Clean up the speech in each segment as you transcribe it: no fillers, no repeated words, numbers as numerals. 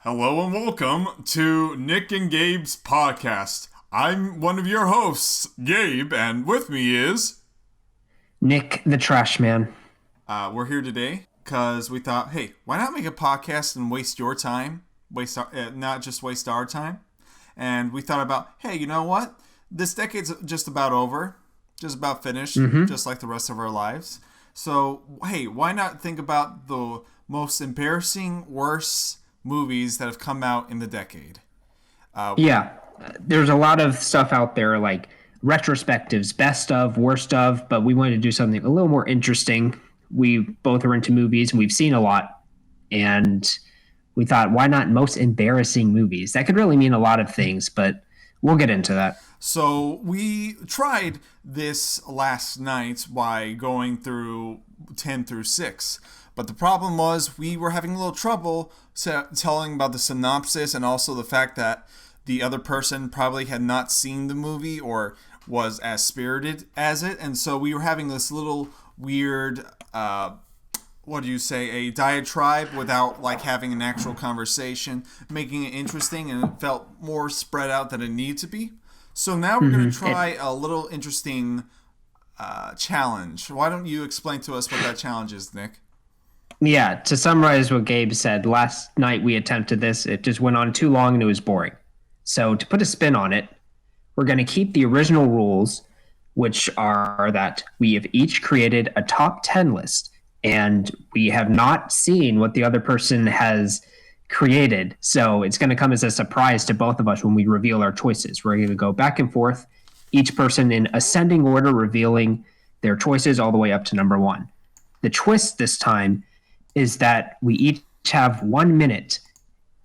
Hello and welcome to Nick and Gabe's podcast. I'm one of your hosts, Gabe, and with me is... Nick the Trash Man. We're here today because we thought, hey, why not make a podcast and waste your time? Not just waste our time. And we thought about, hey, you know what? This decade's just about over, just about finished, just like the rest of our lives. So, hey, why not think about the most embarrassing, worst movies that have come out in the decade? There's a lot of stuff out there like retrospectives, best of, worst of, but we wanted to do something a little more interesting. We both are into movies and we've seen a lot, and we thought, why not most embarrassing movies? That could really mean a lot of things, but we'll get into that. So we tried this last night by going through 10 through 6. But the problem was we were having a little trouble telling about the synopsis and also the fact that the other person probably had not seen the movie or was as spirited as it. And so we were having this little weird, a diatribe without like having an actual conversation, making it interesting, and it felt more spread out than it needed to be. So now we're going to try a little interesting challenge. Why don't you explain to us what that challenge is, Nick? Yeah, to summarize what Gabe said, last night we attempted this. It just went on too long and it was boring. So to put a spin on it, we're going to keep the original rules, which are that we have each created a top 10 list, and we have not seen what the other person has created. So it's going to come as a surprise to both of us when we reveal our choices. We're going to go back and forth, each person in ascending order, revealing their choices all the way up to number 1. The twist this time is that we each have 1 minute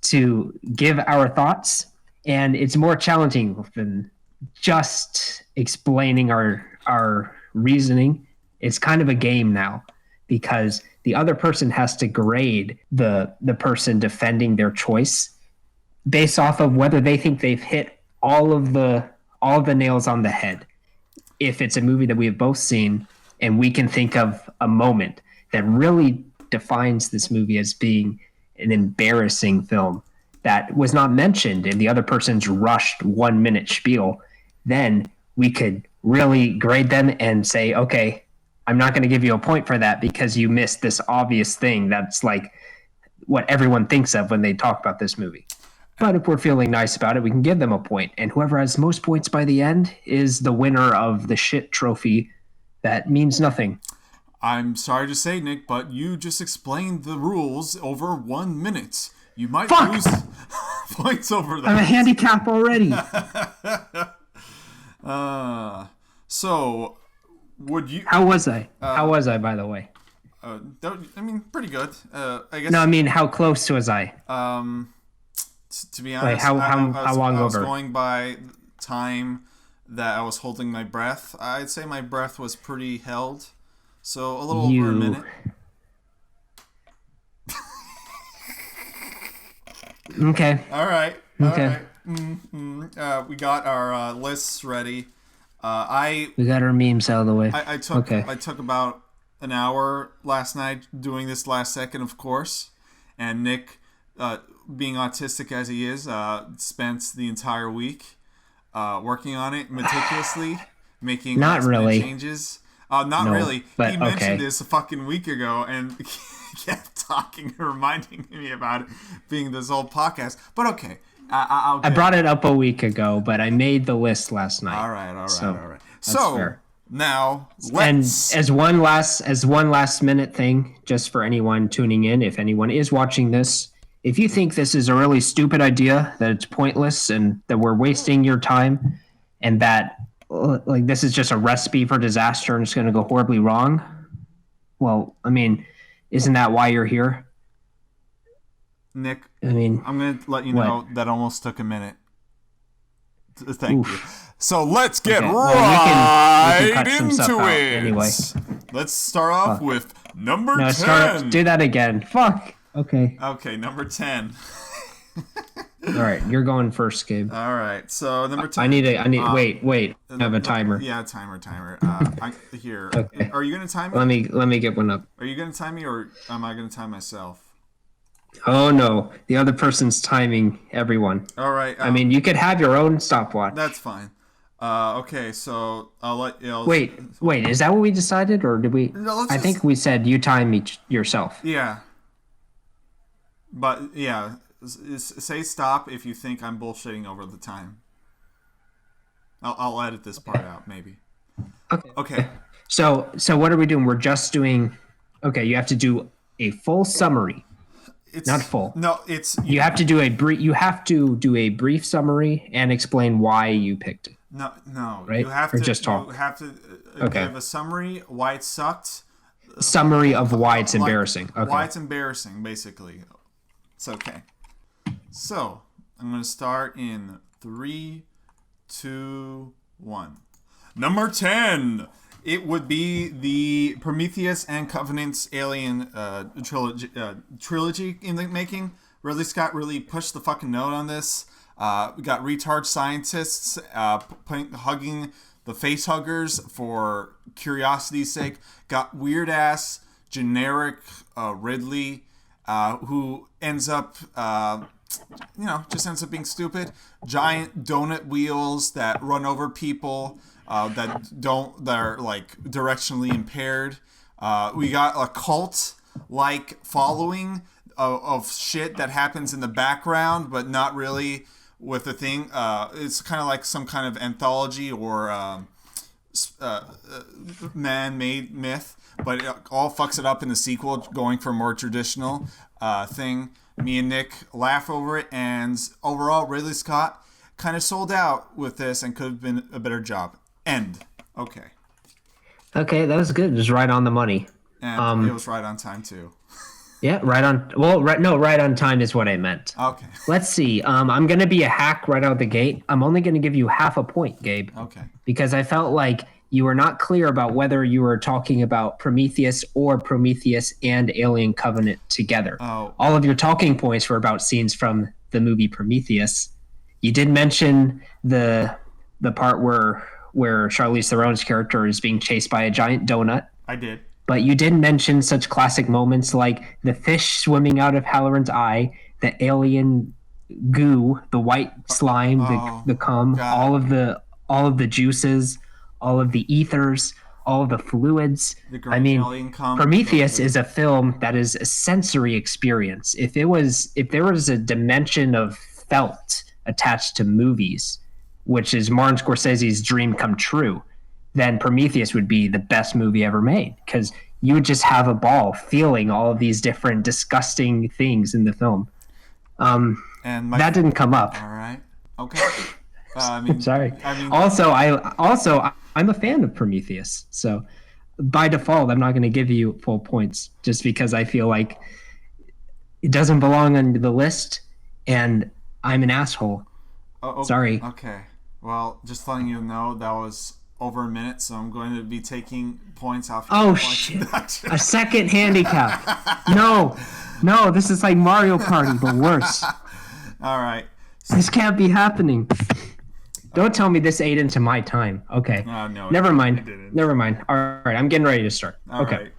to give our thoughts, and it's more challenging than just explaining our reasoning. It's kind of a game now because the other person has to grade the person defending their choice based off of whether they think they've hit all of the nails on the head. If it's a movie that we have both seen and we can think of a moment that really defines this movie as being an embarrassing film that was not mentioned in the other person's rushed 1 minute spiel, then we could really grade them and say, okay, I'm not going to give you a point for that because you missed this obvious thing that's like what everyone thinks of when they talk about this movie. But if we're feeling nice about it, we can give them a point. And whoever has most points by the end is the winner of the shit trophy that means nothing. I'm sorry to say, Nick, but you just explained the rules over 1 minute. You might lose points over that. I'm a handicap already. So, would you... How was I? How was I, by the way? Pretty good. I guess. No, I mean, how close was I? To be honest, how long I was over? going by time that I was holding my breath. I'd say my breath was pretty held. So a little over a minute. Okay. All right. Okay. We got our lists ready. We got our memes out of the way. I took about an hour last night doing this last second, of course. And Nick, being autistic as he is, spent the entire week working on it meticulously, making not really changes. Not no, really. But, he mentioned this a fucking week ago and kept talking and reminding me about it being this whole podcast. But okay, I brought it up a week ago, but I made the list last night. All right. So fair. Now let's... And as one last minute thing, just for anyone tuning in, if anyone is watching this, if you think this is a really stupid idea, that it's pointless and that we're wasting your time, and that like this is just a recipe for disaster and it's going to go horribly wrong, well, I mean, isn't that why you're here? Nick, I mean, I'm going to let you know that almost took a minute. Thank you. So let's get right into it. Anyway, let's start off with number 10. Do that again. Fuck. Okay, number 10. All right, you're going first, Gabe. All right, so number 10. I need. Wait. I have a timer. Yeah, timer. Here. Okay. Are you gonna time me? Let me get one up. Are you gonna time me, or am I gonna time myself? Oh no, the other person's timing everyone. All right. I mean, you could have your own stopwatch. That's fine. Okay, so I'll let you. Wait, is that what we decided, or did we? No, let's I just. think we said you time each yourself. Yeah, but yeah, say stop if you think I'm bullshitting over the time. I'll edit this part out, maybe. Okay. Okay. So what are we doing? We're just doing. Okay, you have to do a full summary, It's not full. no. It's You have to do a brief. You have to do a brief summary and explain why you picked it. no. Right? You have Or to just talk? You have to Okay. give a summry why it sucked. Summary of why it's like, embarrassing. Okay. Why it's embarrassing, basically. It's okay. So I'm gonna start in 3, 2, 1. Number 10. It would be the Prometheus and Covenant's Alien trilogy in the making. Ridley Scott really pushed the fucking note on this. We got retard scientists hugging the face huggers for curiosity's sake. Got weird ass generic Ridley who ends up just ends up being stupid. Giant donut wheels that run over people that are like directionally impaired. We got a cult like following of shit that happens in the background, but not really with the thing. It's kind of like some kind of anthology or man-made myth, but it all fucks it up in the sequel, going for a more traditional thing. Me and Nick laugh over it, and overall, Ridley Scott kind of sold out with this and could have been a better job. End. Okay. Okay, that was good. It was right on the money. And it was right on time, too. Yeah, right on. Well, right on time is what I meant. Okay. Let's see. I'm gonna be a hack right out the gate. I'm only gonna give you half a point, Gabe. Okay. Because I felt like you were not clear about whether you were talking about Prometheus or Prometheus and Alien Covenant together. Oh. All of your talking points were about scenes from the movie Prometheus. You did mention the part where Charlize Theron's character is being chased by a giant donut. I did. But you did mention such classic moments like the fish swimming out of Halloran's eye, the alien goo, the white slime, the cum, God. all of the juices, all of the ethers, all of the fluids. I mean, Prometheus is a film that is a sensory experience. If there was a dimension of felt attached to movies, which is Martin Scorsese's dream come true, then Prometheus would be the best movie ever made, because you would just have a ball feeling all of these different disgusting things in the film. And that didn't come up. All right. Okay. Sorry. I'm a fan of Prometheus, so by default, I'm not going to give you full points just because I feel like it doesn't belong on the list, and I'm an asshole. Sorry. Okay. Well, just letting you know that was over a minute, so I'm going to be taking points off. Oh shit! A second handicap. No, this is like Mario Party, but worse. All right. This can't be happening. Don't tell me this ate into my time. Okay. No. Never mind. All right, I'm getting ready to start. Right.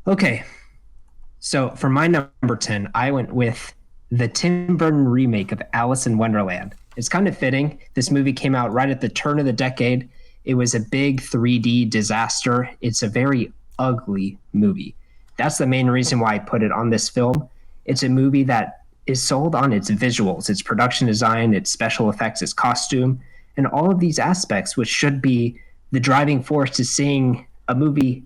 Okay. So for my number 10, I went with the Tim Burton remake of Alice in Wonderland. It's kind of fitting. This movie came out right at the turn of the decade. It was a big 3D disaster. It's a very ugly movie. That's the main reason why I put it on this film. It's a movie that is sold on its visuals, its production design, its special effects, its costume, and all of these aspects, which should be the driving force to seeing a movie,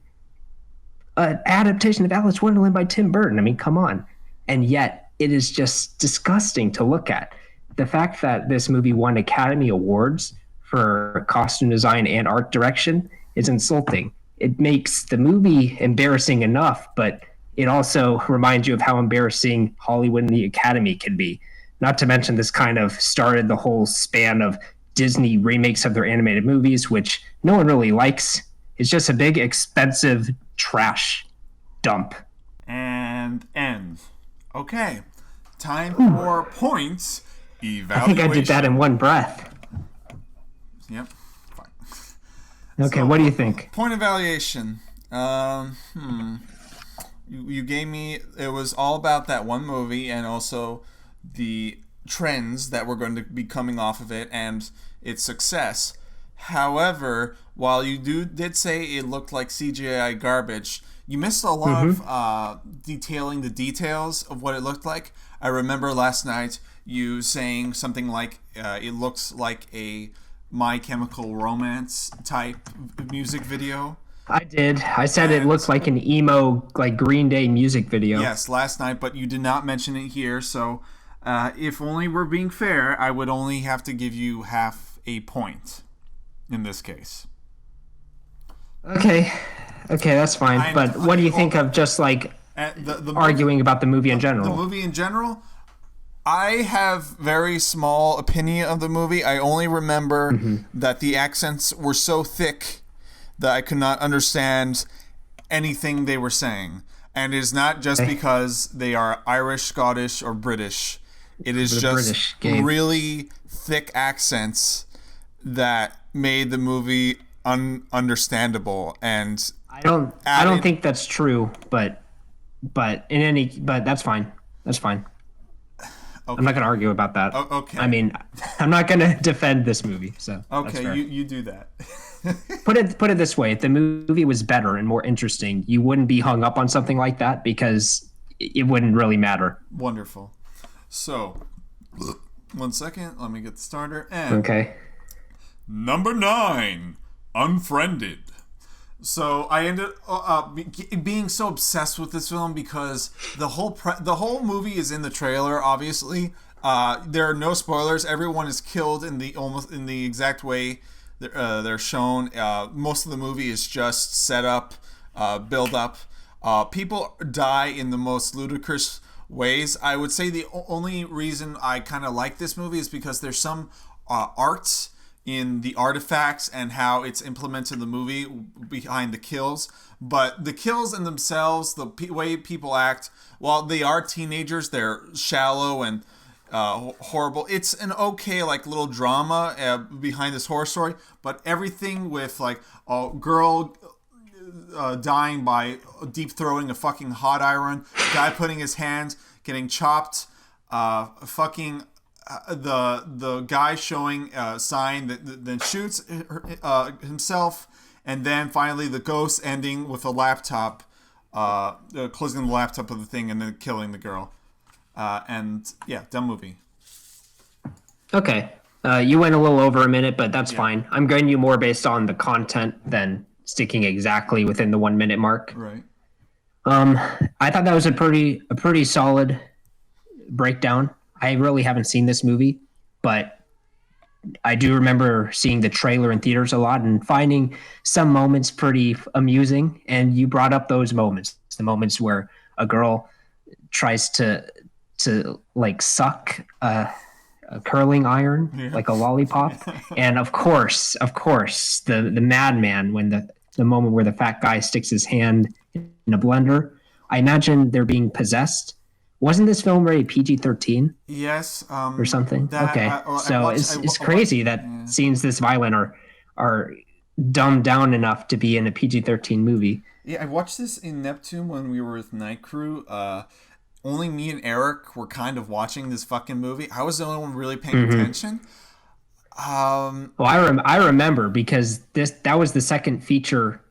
an adaptation of Alice in Wonderland by Tim Burton. I mean, come on. And yet, it is just disgusting to look at. The fact that this movie won Academy Awards for costume design and art direction is insulting. It makes the movie embarrassing enough, but it also reminds you of how embarrassing Hollywood and the Academy can be. Not to mention, this kind of started the whole span of Disney remakes of their animated movies, which no one really likes. It's just a big, expensive trash dump. And end. Okay. Time for points evaluation. I think I did that in one breath. Yep. Fine. Okay, so, what do you think? Point evaluation. You gave me. It was all about that one movie and also the trends that were going to be coming off of it and its success. However, while you did say it looked like CGI garbage, you missed a lot of detailing the details of what it looked like. I remember last night you saying something like it looks like a My Chemical Romance type music video. I did. I said it looked like an emo, like Green Day music video. Yes, last night, but you did not mention it here. So, if only we're being fair, I would only have to give you half a point in this case. Okay, that's fine. But what do you think of just like arguing about the movie in general? The movie in general, I have very small opinion of the movie. I only remember that the accents were so thick that I could not understand anything they were saying. And it is not just because they are Irish, Scottish, or British. It is just really thick accents that made the movie ununderstandable. And I don't think that's true, but that's fine. That's fine. Okay. I'm not going to argue about that. Okay. I mean, I'm not going to defend this movie. So okay, you do that. Put it this way: if the movie was better and more interesting, you wouldn't be hung up on something like that because it wouldn't really matter. Wonderful. So, 1 second. Let me get the starter. And okay. Number 9, Unfriended. So I ended up being so obsessed with this film because the whole movie is in the trailer. Obviously, there are no spoilers. Everyone is killed in the exact way they're shown. Most of the movie is just set up, build up. People die in the most ludicrous ways. I would say the only reason I kind of like this movie is because there's some art in the artifacts and how it's implemented in the movie behind the kills. But the kills in themselves, the way people act, while they are teenagers, they're shallow and horrible. It's an okay like little drama behind this horror story, but everything with like a girl dying by deep throwing a fucking hot iron, guy putting his hands, getting chopped, the guy showing a sign that then shoots himself, and then finally the ghost ending with a laptop, closing the laptop of the thing and then killing the girl. And yeah, dumb movie. Okay. You went a little over a minute, but that's fine. I'm grading you more based on the content than sticking exactly within the 1 minute mark. Right. I thought that was a pretty solid breakdown. I really haven't seen this movie, but I do remember seeing the trailer in theaters a lot and finding some moments pretty amusing. And you brought up those moments, the moments where a girl tries to like suck a curling iron, like a lollipop. And of course, the madman, when the moment where the fat guy sticks his hand in a blender, I imagine they're being possessed. Wasn't this film rated PG-13? Yes. Or something? Okay. It's crazy that scenes this violent are dumbed down enough to be in a PG-13 movie. Yeah, I watched this in Neptune when we were with Nightcrew. Only me and Eric were kind of watching this fucking movie. I was the only one really paying attention. Well, I remember because that was the second feature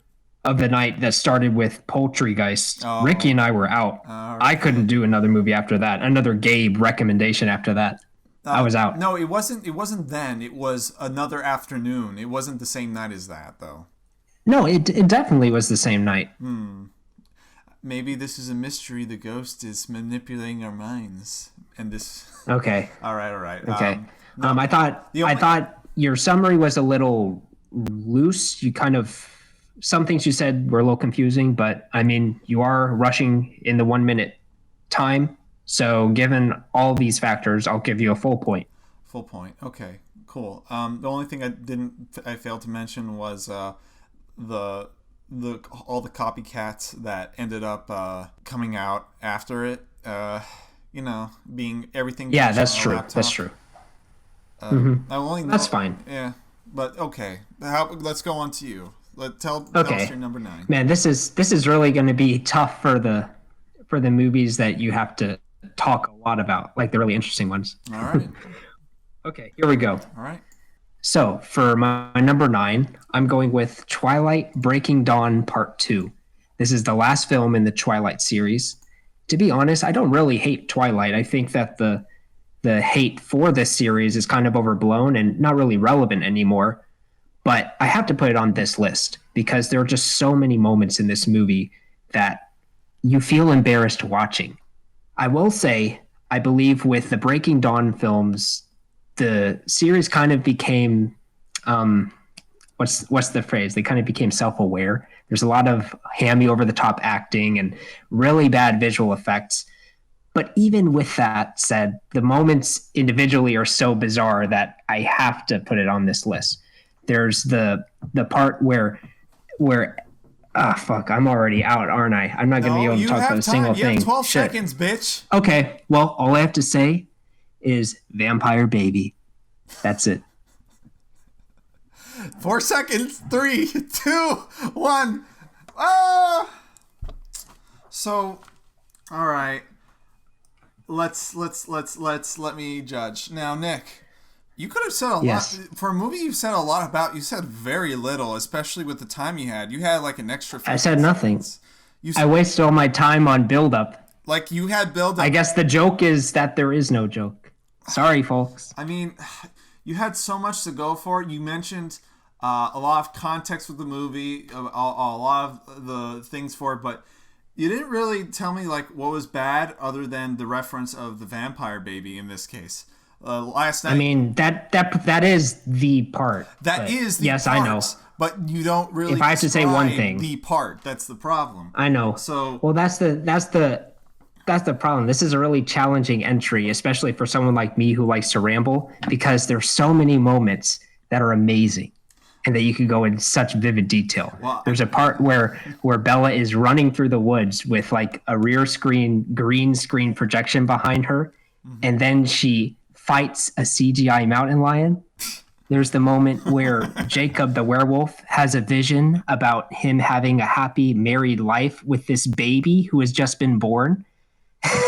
of the night that started with Poultrygeist. Oh. Ricky and I were out. Right. I couldn't do another movie after that. Another Gabe recommendation after that. I was out. No, it wasn't then. It was another afternoon. It wasn't the same night as that, though. No, it definitely was the same night. Maybe this is a mystery. The ghost is manipulating our minds, and this. Okay. All right. Okay. I thought your summary was a little loose. You kind of. Some things you said were a little confusing, but I mean, you are rushing in the 1 minute time. So given all these factors, I'll give you a full point. Full point. Okay, cool. The only thing I failed to mention was all the copycats that ended up coming out after it. Being everything. Yeah, that's true. That's true. That's fine. Yeah, but okay. Let's go on to you. Tell us your number 9. Man, this is really going to be tough for the for the movies that you have to talk a lot about, like the really interesting ones. All right. Okay, here we go. All right. So for my number 9, I'm going with Twilight Breaking Dawn Part 2. This is the last film in the Twilight series. To be honest, I don't really hate Twilight. I think that the hate for this series is kind of overblown and not really relevant anymore. But I have to put it on this list because there are just so many moments in this movie that you feel embarrassed watching. I will say, I believe with the Breaking Dawn films, the series kind of became, what's the phrase? They kind of became self-aware. There's a lot of hammy over-the-top acting and really bad visual effects. But even with that said, the moments individually are so bizarre that I have to put it on this list. There's the part where fuck, I'm already out, aren't I? I'm not going to be able to talk about a single thing. You have 12 seconds, bitch. Okay, well, all I have to say is Vampire Baby. That's it. 4 seconds. 3, 2, 1. So, all right. Let me judge. Now, Nick, you could have said a lot. For a movie you've said a lot about, you said very little, especially with the time you had. You had like an extra 15 I said nothing. Seconds. I wasted all my time on build-up. Like, you had build-up. I guess the joke is that there is no joke. Sorry, folks. I mean, you had so much to go for. You mentioned a lot of context with the movie, a lot of the things for it, but you didn't really tell me like what was bad other than the reference of the vampire baby in this case. Last night. I mean, that is the part. That is the yes, part. I know. But you don't really. If I have to say one thing, the part. That's the problem. I know. So well, that's the problem. This is a really challenging entry, especially for someone like me who likes to ramble, because there's so many moments that are amazing and that you can go in such vivid detail. Well, there's a part where Bella is running through the woods with like a rear screen, green screen projection behind her, and then she fights a CGI mountain lion. There's the moment where Jacob the werewolf has a vision about him having a happy married life with this baby who has just been born.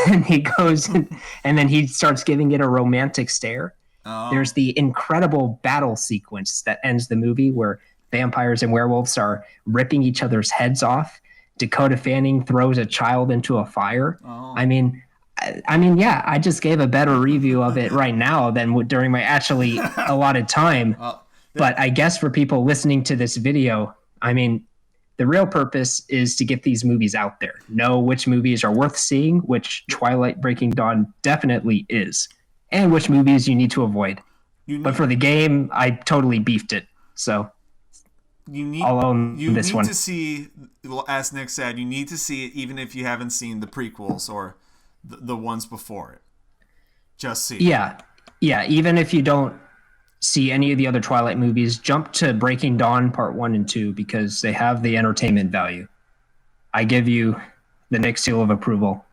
And he goes and then he starts giving it a romantic stare. Oh. There's the incredible battle sequence that ends the movie where vampires and werewolves are ripping each other's heads off. Dakota Fanning throws a child into a fire. Oh. I mean, yeah, I just gave a better review of it right now than during my actually allotted time. But I guess for people listening to this video, I mean, the real purpose is to get these movies out there. Know which movies are worth seeing, which Twilight Breaking Dawn definitely is, and which movies you need to avoid. But for the game, I totally beefed it. So I'll own this one. You need to see, as Nick said, you need to see it even if you haven't seen the prequels or the ones before it. Just see. Yeah, even if you don't see any of the other Twilight movies, jump to Breaking Dawn Part 1 and 2 because they have the entertainment value. I give you the Nick seal of approval.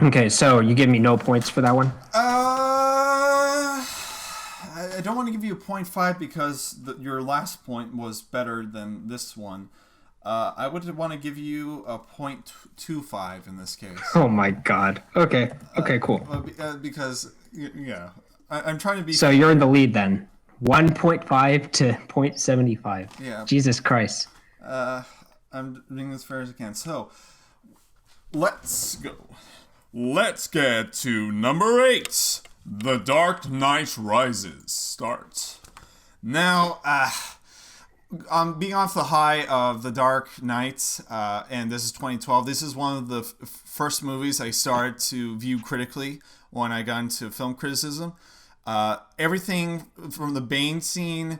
Okay, so you give me no points for that one? I don't want to give you a 0.5 because your last point was better than this one. I would want to give you a 0.25 in this case. Oh my god. Okay, cool. Because, yeah. I'm trying to be... So you're in the lead then. 1.5 to 0.75. Yeah. Jesus Christ. I'm doing this fair as I can. So, let's go. Let's get to number 8. The Dark Knight Rises starts. Now, being off the high of The Dark Knight, and this is 2012, this is one of the first movies I started to view critically when I got into film criticism. Everything from the Bane scene,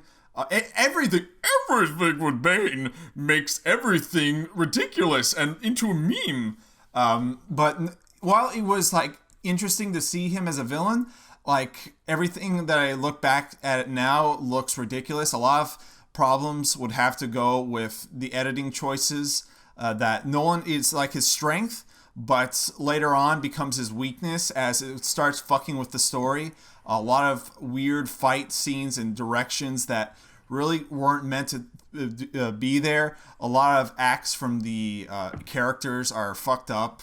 everything with Bane makes everything ridiculous and into a meme. But while it was like interesting to see him as a villain, like everything that I look back at it now looks ridiculous. A lot of problems would have to go with the editing choices that Nolan is like his strength, but later on becomes his weakness as it starts fucking with the story. A lot of weird fight scenes and directions that really weren't meant to be there. A lot of acts from the characters are fucked up,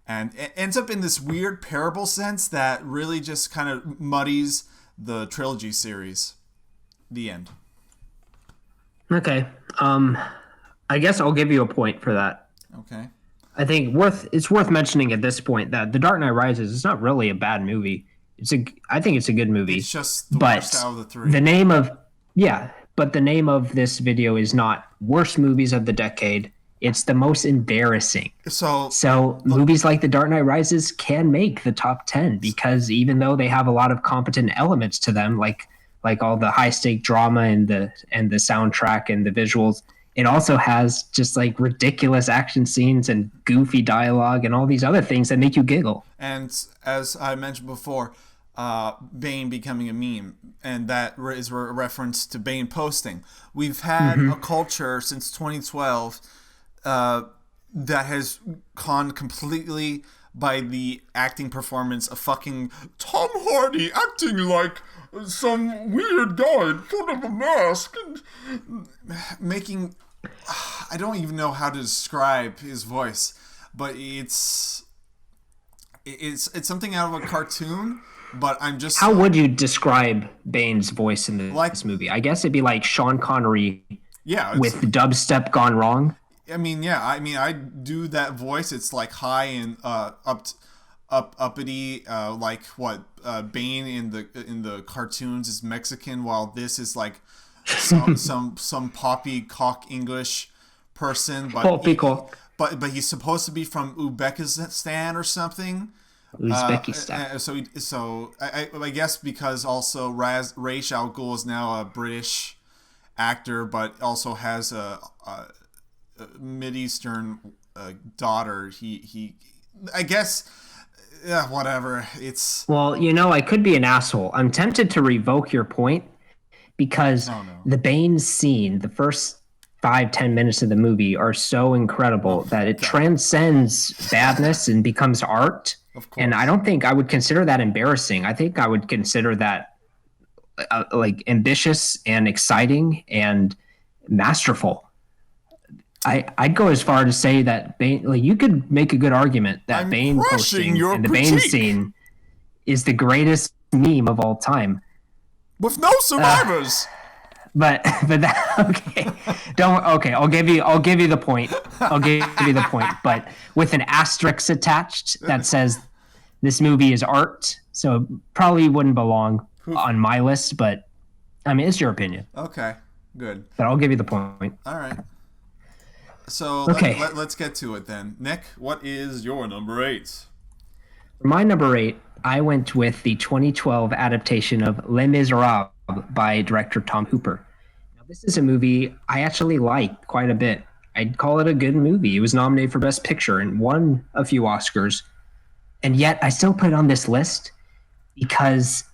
and it ends up in this weird parable sense that really just kind of muddies the trilogy series. The end. Okay. I guess I'll give you a point for that. Okay. I think it's worth mentioning at this point that The Dark Knight Rises is not really a bad movie. I think it's a good movie. It's just the worst out of the three. But the name of this video is not worst movies of the decade. It's the most embarrassing. So movies like The Dark Knight Rises can make the top 10 because even though they have a lot of competent elements to them, like all the high stake drama and the soundtrack and the visuals, it also has just like ridiculous action scenes and goofy dialogue and all these other things that make you giggle. And as I mentioned before, Bane becoming a meme, and that is a reference to Bane posting. We've had a culture since 2012 that has gone completely by the acting performance of fucking Tom Hardy acting like some weird guy in front of a mask and making... I don't even know how to describe his voice, but it's something out of a cartoon. But I'm just... How would you describe Bane's voice in this movie? I guess it'd be like Sean Connery with dubstep gone wrong. I mean, I do that voice. It's like high and uppity, like what Bane in the cartoons is Mexican, while this is like some poppycock English person. But he's supposed to be from Uzbekistan or something. So I guess because also Ra's al Ghul is now a British actor, but also has a Mid-Eastern daughter. He I guess whatever. It's I could be an asshole. I'm tempted to revoke your point because the Bane scene, the first 5-10 minutes of the movie are so incredible that it transcends badness and becomes art. Of course. And I don't think I would consider that embarrassing. I think I would consider that like ambitious and exciting and masterful. I'd go as far to say that Bane, like, you could make a good argument that Bane posting and the Bane scene is the greatest meme of all time. With no survivors. But that, I'll give you the point. I'll give you the point, but with an asterisk attached that says this movie is art, so it probably wouldn't belong on my list, but I mean, it's your opinion. Okay, good. But I'll give you the point. All right. So let's get to it then. Nick, what is your number 8? For my number 8, I went with the 2012 adaptation of Les Miserables by director Tom Hooper. Now, this is a movie I actually like quite a bit. I'd call it a good movie. It was nominated for Best Picture and won a few Oscars. And yet I still put it on this list because,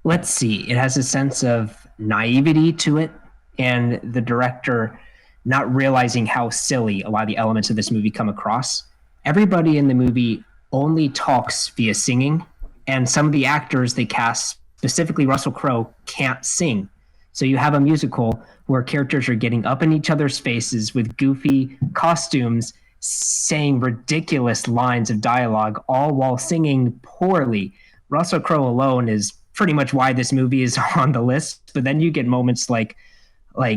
let's see, it has a sense of naivety to it, and the director not realizing how silly a lot of the elements of this movie come across. Everybody in the movie only talks via singing, and some of the actors they cast, specifically Russell Crowe, can't sing. So you have a musical where characters are getting up in each other's faces with goofy costumes, saying ridiculous lines of dialogue, all while singing poorly. Russell Crowe alone is pretty much why this movie is on the list. But then you get moments like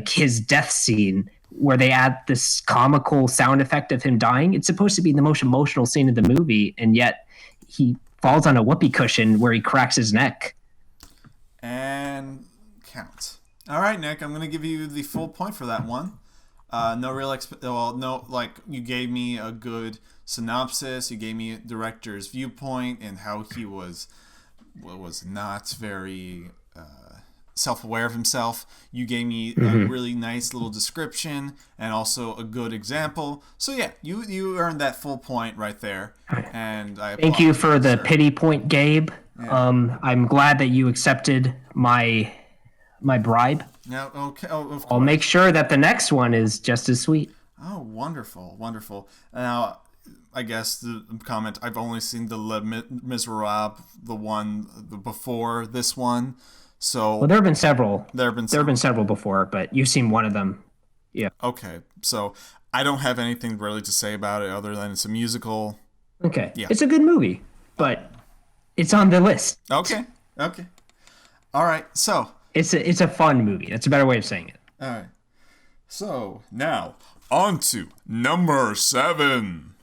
his death scene, where they add this comical sound effect of him dying. It's supposed to be the most emotional scene of the movie, and yet he falls on a whoopee cushion where he cracks his neck. And count. All right, Nick, I'm going to give you the full point for that one. You gave me a good synopsis. You gave me a director's viewpoint and how he was not very self-aware of himself. You gave me a really nice little description and also a good example. So yeah, you earned that full point right there. And I thank you for the pity point, Gabe. Yeah. I'm glad that you accepted my bribe. No, okay. Oh, of course. I'll make sure that the next one is just as sweet. Oh, wonderful, wonderful. Now, I guess the comment, I've only seen the Les Miserables, the one before this one. So Well, there have been several. there have been There have been several before, but you've seen one of them. Yeah. Okay, so I don't have anything really to say about it other than it's a musical. Okay. Yeah. It's a good movie, but it's on the list. Okay. All right. So It's a fun movie. That's a better way of saying it. all right. So now on to number 7.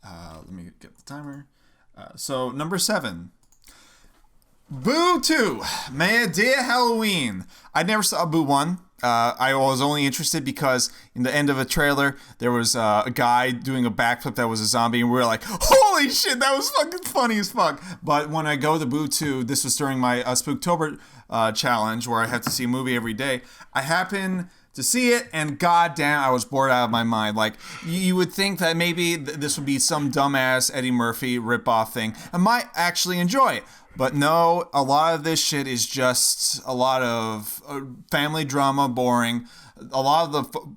Let me get the timer. So number 7. Boo 2, May a Dear Halloween. I never saw Boo 1. I was only interested because in the end of a trailer, there was a guy doing a backflip that was a zombie, and we were like, holy shit, that was fucking funny as fuck. But when I go to Boo 2, this was during my Spooktober challenge, where I had to see a movie every day. I happened to see it, and goddamn, I was bored out of my mind. Like, you would think that maybe this would be some dumbass Eddie Murphy ripoff thing. I might actually enjoy it. But no, a lot of this shit is just a lot of family drama, boring. A lot of the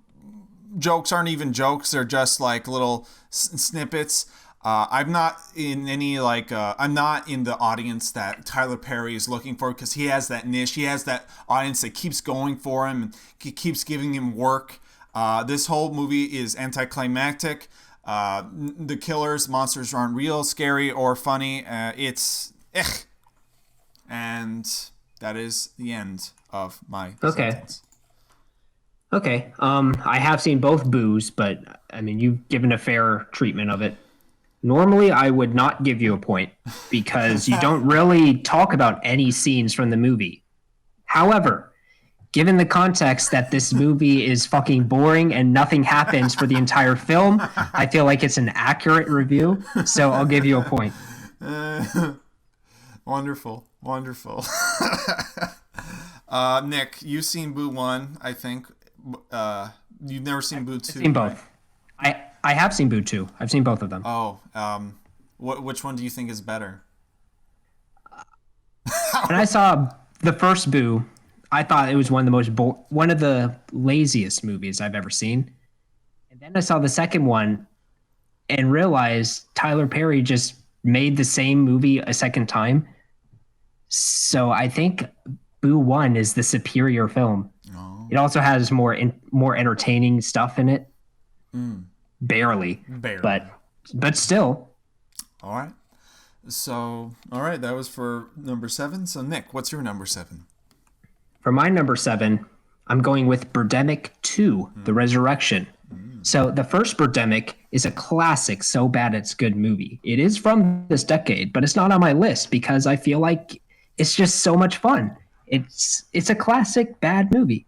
jokes aren't even jokes; they're just like little snippets. I'm not in any I'm not in the audience that Tyler Perry is looking for, because he has that niche. He has that audience that keeps going for him and keeps giving him work. This whole movie is anticlimactic. The killers, monsters aren't real, scary, or funny. It's and that is the end of my sentence. Okay. I have seen both Boos, but I mean, you've given a fair treatment of it. Normally, I would not give you a point because you don't really talk about any scenes from the movie. However, given the context that this movie is fucking boring and nothing happens for the entire film, I feel like it's an accurate review. So I'll give you a point. Wonderful. Nick, you've seen Boo 1, I think. You've never seen Boo 2. I've seen both. Right? I have seen Boo 2. I've seen both of them. Oh, which one do you think is better? When I saw the first Boo, I thought it was one of the laziest movies I've ever seen. And then I saw the second one and realized Tyler Perry just made the same movie a second time. So I think Boo 1 is the superior film. Oh. It also has more entertaining stuff in it. Barely. But still. All right. So, all right, that was for number 7. So, Nick, what's your number 7? For my number 7, I'm going with Birdemic 2, The Resurrection. So the first Birdemic is a classic, so bad it's good movie. It is from this decade, but it's not on my list because I feel like it's just so much fun. It's a classic bad movie.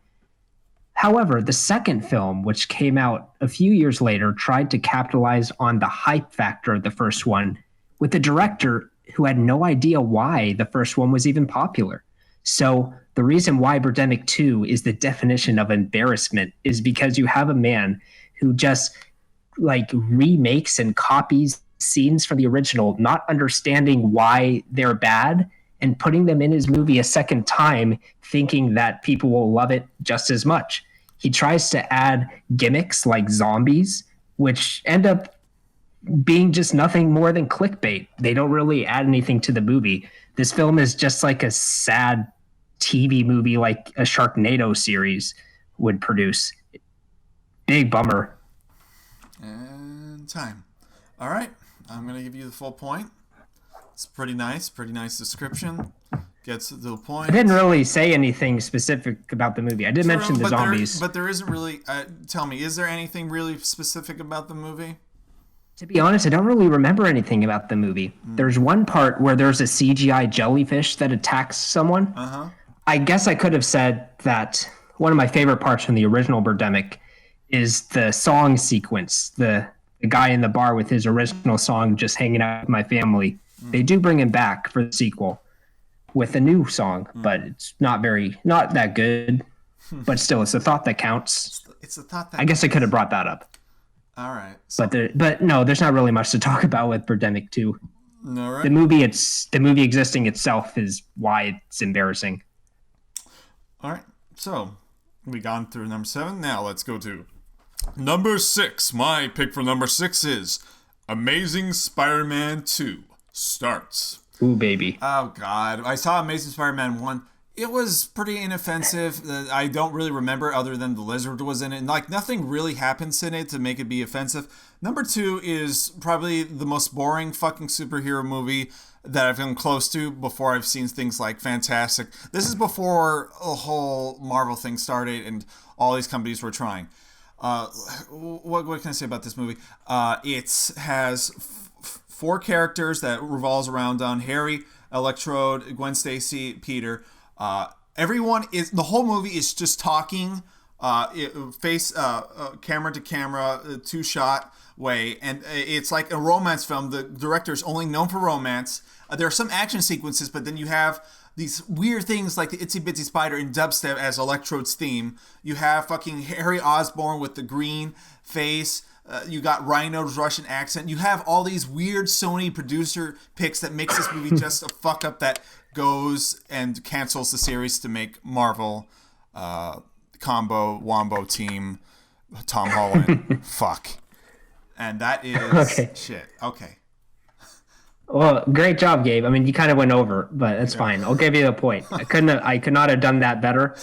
However, the second film, which came out a few years later, tried to capitalize on the hype factor of the first one with a director who had no idea why the first one was even popular. So the reason why Birdemic 2 is the definition of embarrassment is because you have a man who just remakes and copies scenes from the original, not understanding why they're bad, and putting them in his movie a second time, thinking that people will love it just as much. He tries to add gimmicks like zombies, which end up being just nothing more than clickbait. They don't really add anything to the movie. This film is just like a sad TV movie like a Sharknado series would produce. Big bummer. And time. All right. I'm going to give you the full point. It's pretty nice description. Gets to the point. I didn't really say anything specific about the movie. I did mention the zombies. But there isn't really... tell me, is there anything really specific about the movie? To be honest, I don't really remember anything about the movie. There's one part where there's a CGI jellyfish that attacks someone. Uh-huh. I guess I could have said that one of my favorite parts from the original Birdemic is the song sequence. The guy in the bar with his original song, Just Hanging Out With My Family. They do bring him back for the sequel with a new song, but it's not that good. But still, it's a thought that counts. It's a thought that I guess I could have brought that up. All right. So, but no, there's not really much to talk about with Birdemic 2. No, right? The movie existing itself is why it's embarrassing. All right. So, we gone through number 7. Now let's go to number 6. My pick for number 6 is Amazing Spider-Man 2 starts. Ooh, baby. Oh, God. I saw Amazing Spider-Man 1. It was pretty inoffensive. I don't really remember other than the lizard was in it. And, like, nothing really happens in it to make it be offensive. Number 2 is probably the most boring fucking superhero movie that I've been close to before I've seen things like Fantastic. This is before the whole Marvel thing started and all these companies were trying. What can I say about this movie? It has 4 characters that revolves around on Harry, Electrode, Gwen Stacy, Peter. Everyone is, the whole movie is just talking, camera to camera, 2-shot way, and it's like a romance film. The director is only known for romance. There are some action sequences, but then you have these weird things like the Itsy Bitsy Spider and dubstep as Electrode's theme. You have fucking Harry Osborn with the green face. You got Rhino's Russian accent. You have all these weird Sony producer picks that makes this movie just a fuck up that goes and cancels the series to make Marvel combo wombo team Tom Holland fuck. And that is Okay. shit. Okay. Well, great job, Gabe. I mean, you kind of went over, but that's fine. I'll give you the point. I could not have done that better.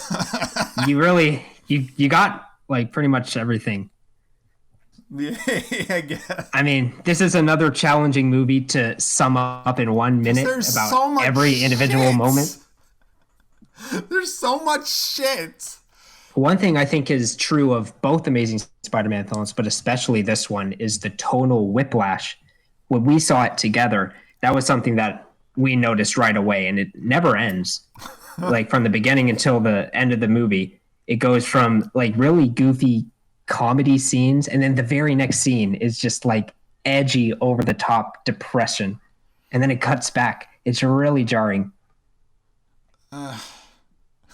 You really, you got like pretty much everything. Yeah, I guess. I mean, this is another challenging movie to sum up in 1 minute There's about so much every individual shit. moment. There's so much shit. One thing I think is true of both Amazing Spider-Man films, but especially this one, is the tonal whiplash. When we saw it together, that was something that we noticed right away, and it never ends. Like from the beginning until the end of the movie, it goes from like really goofy comedy scenes, and then the very next scene is just like edgy, over the top depression, and then it cuts back. It's really jarring.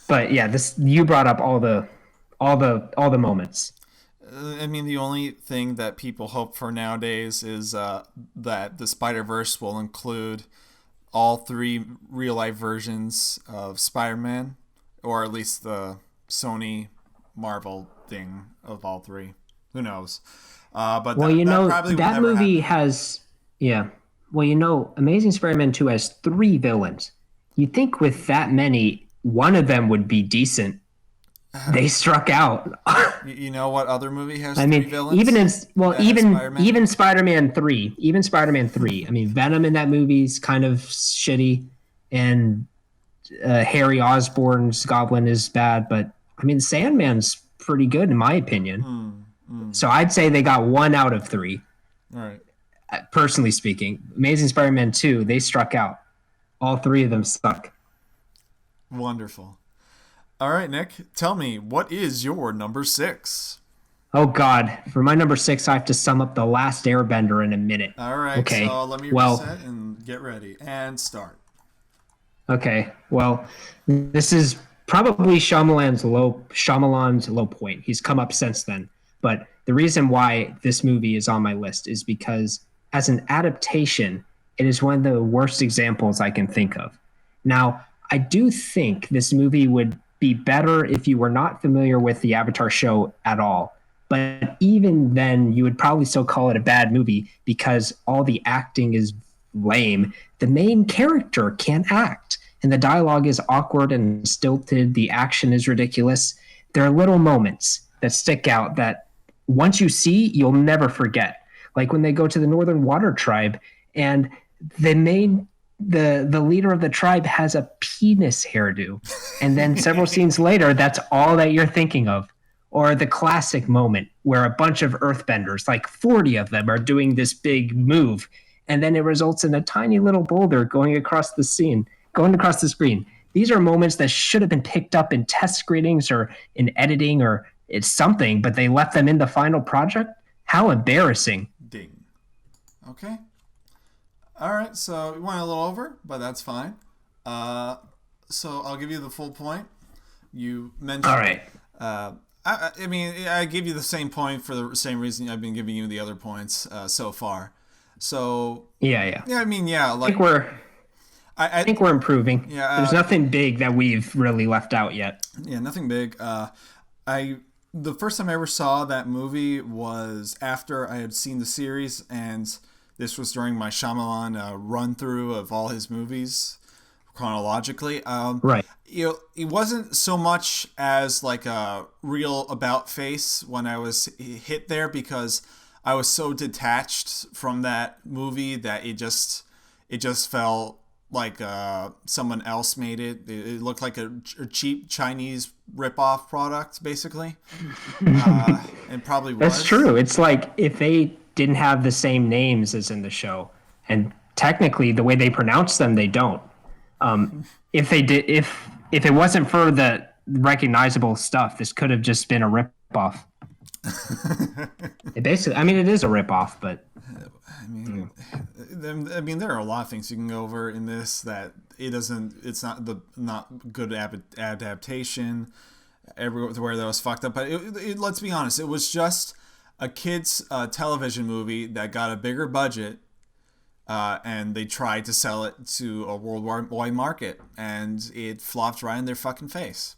But yeah, this, you brought up all the moments. I mean, the only thing that people hope for nowadays is that the Spider-Verse will include all 3 real-life versions of Spider-Man, or at least the Sony Marvel thing of all 3. Who knows? But Well, that movie happen. has, yeah. Well, Amazing Spider-Man 2 has 3 villains. You'd think with that many, one of them would be decent. They struck out. You know what other movie has I 3 mean, villains? even Spider-Man? even Spider-Man 3, even Spider-Man 3. I mean, Venom in that movie's kind of shitty, and Harry Osborn's Goblin is bad, but I mean, Sandman's pretty good in my opinion. So I'd say they got 1 out of 3. All right. Personally speaking, Amazing Spider-Man 2, they struck out. All 3 of them suck. Wonderful. All right, Nick, tell me, what is your number 6? Oh God, for my number 6, I have to sum up The Last Airbender in a minute. All right, okay. So let me reset and get ready and start. Okay, well, this is probably Shyamalan's low point. He's come up since then. But the reason why this movie is on my list is because as an adaptation, it is one of the worst examples I can think of. Now, I do think this movie would be better if you were not familiar with the Avatar show at all. But even then, you would probably still call it a bad movie because all the acting is lame. The main character can't act, and the dialogue is awkward and stilted. The action is ridiculous. There are little moments that stick out that once you see, you'll never forget. Like when they go to the Northern Water Tribe, and the leader of the tribe has a penis hairdo, and then several scenes later, that's all that you're thinking of. Or the classic moment where a bunch of earthbenders, like 40 of them, are doing this big move, and then it results in a tiny little boulder going across the screen. These are moments that should have been picked up in test screenings or in editing or it's something, but they left them in the final project. How embarrassing. Ding. Okay. All right, so we went a little over, but that's fine. So I'll give you the full point. You mentioned... All right. I mean, I gave you the same point for the same reason I've been giving you the other points so far. So... Yeah. Yeah, I mean, yeah. Like, I think we're improving. Yeah. There's nothing big that we've really left out yet. Yeah, nothing big. The first time I ever saw that movie was after I had seen the series, and this was during my Shyamalan run-through of all his movies, chronologically. Right. It wasn't so much as like a real about face when I was hit there, because I was so detached from that movie that it just felt like someone else made it. It looked like a cheap Chinese ripoff product, basically, and probably That's was. true. It's like if they didn't have the same names as in the show, and technically the way they pronounce them, they don't. If they did, if it wasn't for the recognizable stuff, this could have just been a ripoff. It basically, I mean, it is a ripoff, but I mean, there are a lot of things you can go over in this that it doesn't. It's not good adaptation. Everywhere that was fucked up, but let's be honest, it was just a kids television movie that got a bigger budget, and they tried to sell it to a worldwide market, and it flopped right in their fucking face.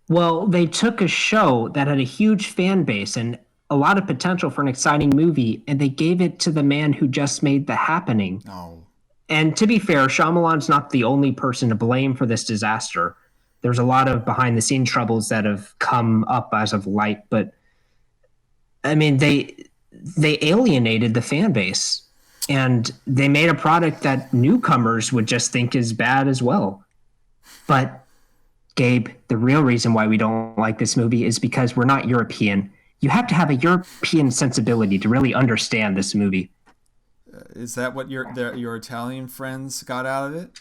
well, they took a show that had a huge fan base and a lot of potential for an exciting movie, and they gave it to the man who just made The Happening. Oh, And to be fair, Shyamalan's not the only person to blame for this disaster. There's a lot of behind the scenes troubles that have come up as of light, but I mean they alienated the fan base and they made a product that newcomers would just think is bad as well. But Gabe, the real reason why we don't like this movie is because we're not European. You have to have a European sensibility to really understand this movie. is that what your Italian friends got out of it?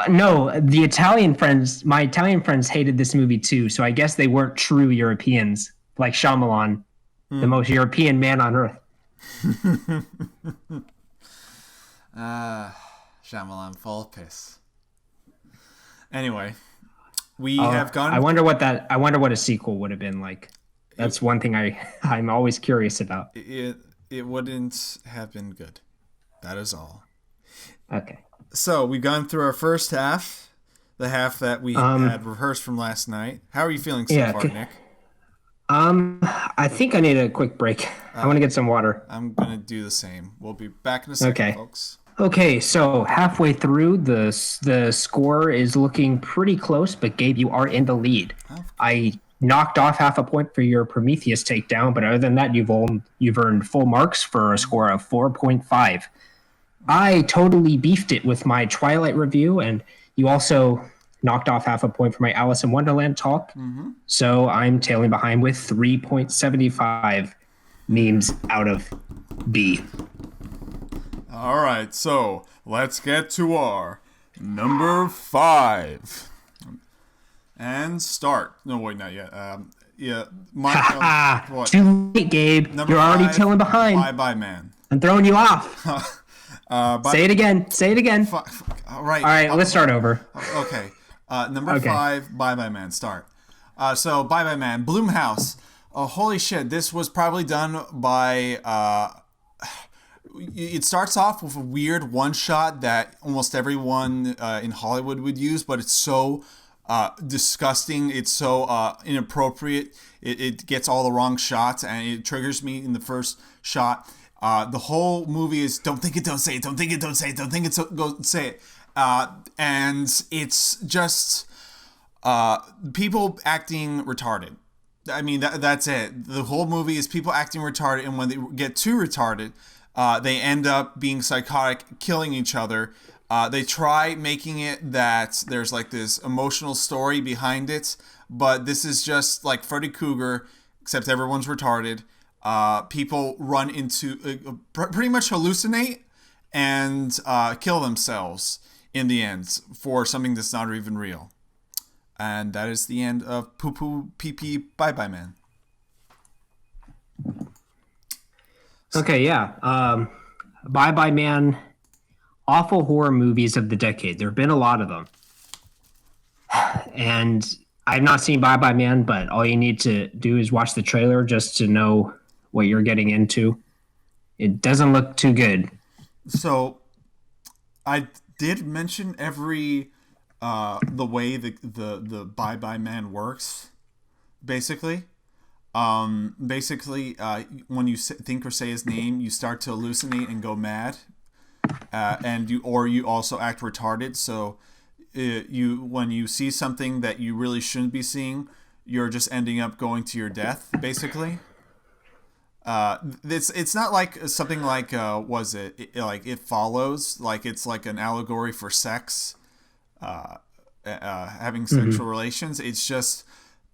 No, my Italian friends hated this movie too, so I guess they weren't true Europeans, like Shyamalan, the most European man on earth. Shyamalan, full of piss. Anyway, we have gone. I wonder what a sequel would have been like. That's one thing I'm always curious about. It wouldn't have been good. That is all. Okay. So we've gone through our first half, the half that we had rehearsed from last night. How are you feeling so far, Nick? I think I need a quick break. I want to get some water. I'm gonna do the same. We'll be back in a second, folks. Okay, so halfway through, the score is looking pretty close, but Gabe, you are in the lead. Oh. I knocked off half a point for your Prometheus takedown, but other than that, you've earned full marks for a score of 4.5. I totally beefed it with my Twilight review, and you also knocked off half a point for my Alice in Wonderland talk. Mm-hmm. So I'm tailing behind with 3.75 memes out of B. All right, so let's get to our number 5. And start. No, wait, not yet. What? Too late, Gabe. Number You're already 5, tailing behind. Bye-bye, man. I'm throwing you off. Say it again. Say it again. All right. All right, let's start over. Okay. Number 5, Bye-bye, man. Start. So, Bye-bye, man. Blumhouse. Oh, holy shit. This was probably done by... it starts off with a weird one-shot that almost everyone in Hollywood would use, but it's so... disgusting. It's so inappropriate. It gets all the wrong shots, and it triggers me in the first shot. The whole movie is don't think it, don't say it, don't think it, don't say it, don't think it, so go say it. And it's just people acting retarded. I mean, that's it. The whole movie is people acting retarded, and when they get too retarded, they end up being psychotic, killing each other. They try making it that there's like this emotional story behind it, but this is just like Freddy Krueger, except everyone's retarded. People run into, pretty much hallucinate and kill themselves in the end for something that's not even real. And that is the end of Poo Poo Pee Pee Bye Bye Man. Okay, yeah. Bye Bye Man. Awful horror movies of the decade. There have been a lot of them. And I've not seen Bye Bye Man, but all you need to do is watch the trailer just to know what you're getting into. It doesn't look too good. So I did mention every the way the Bye Bye Man works, basically. When you think or say his name, you start to hallucinate and go mad. and you also act retarded. So when you see something that you really shouldn't be seeing, you're just ending up going to your death, basically. It's not like something like like It Follows, like it's like an allegory for sex, having sexual relations. It's just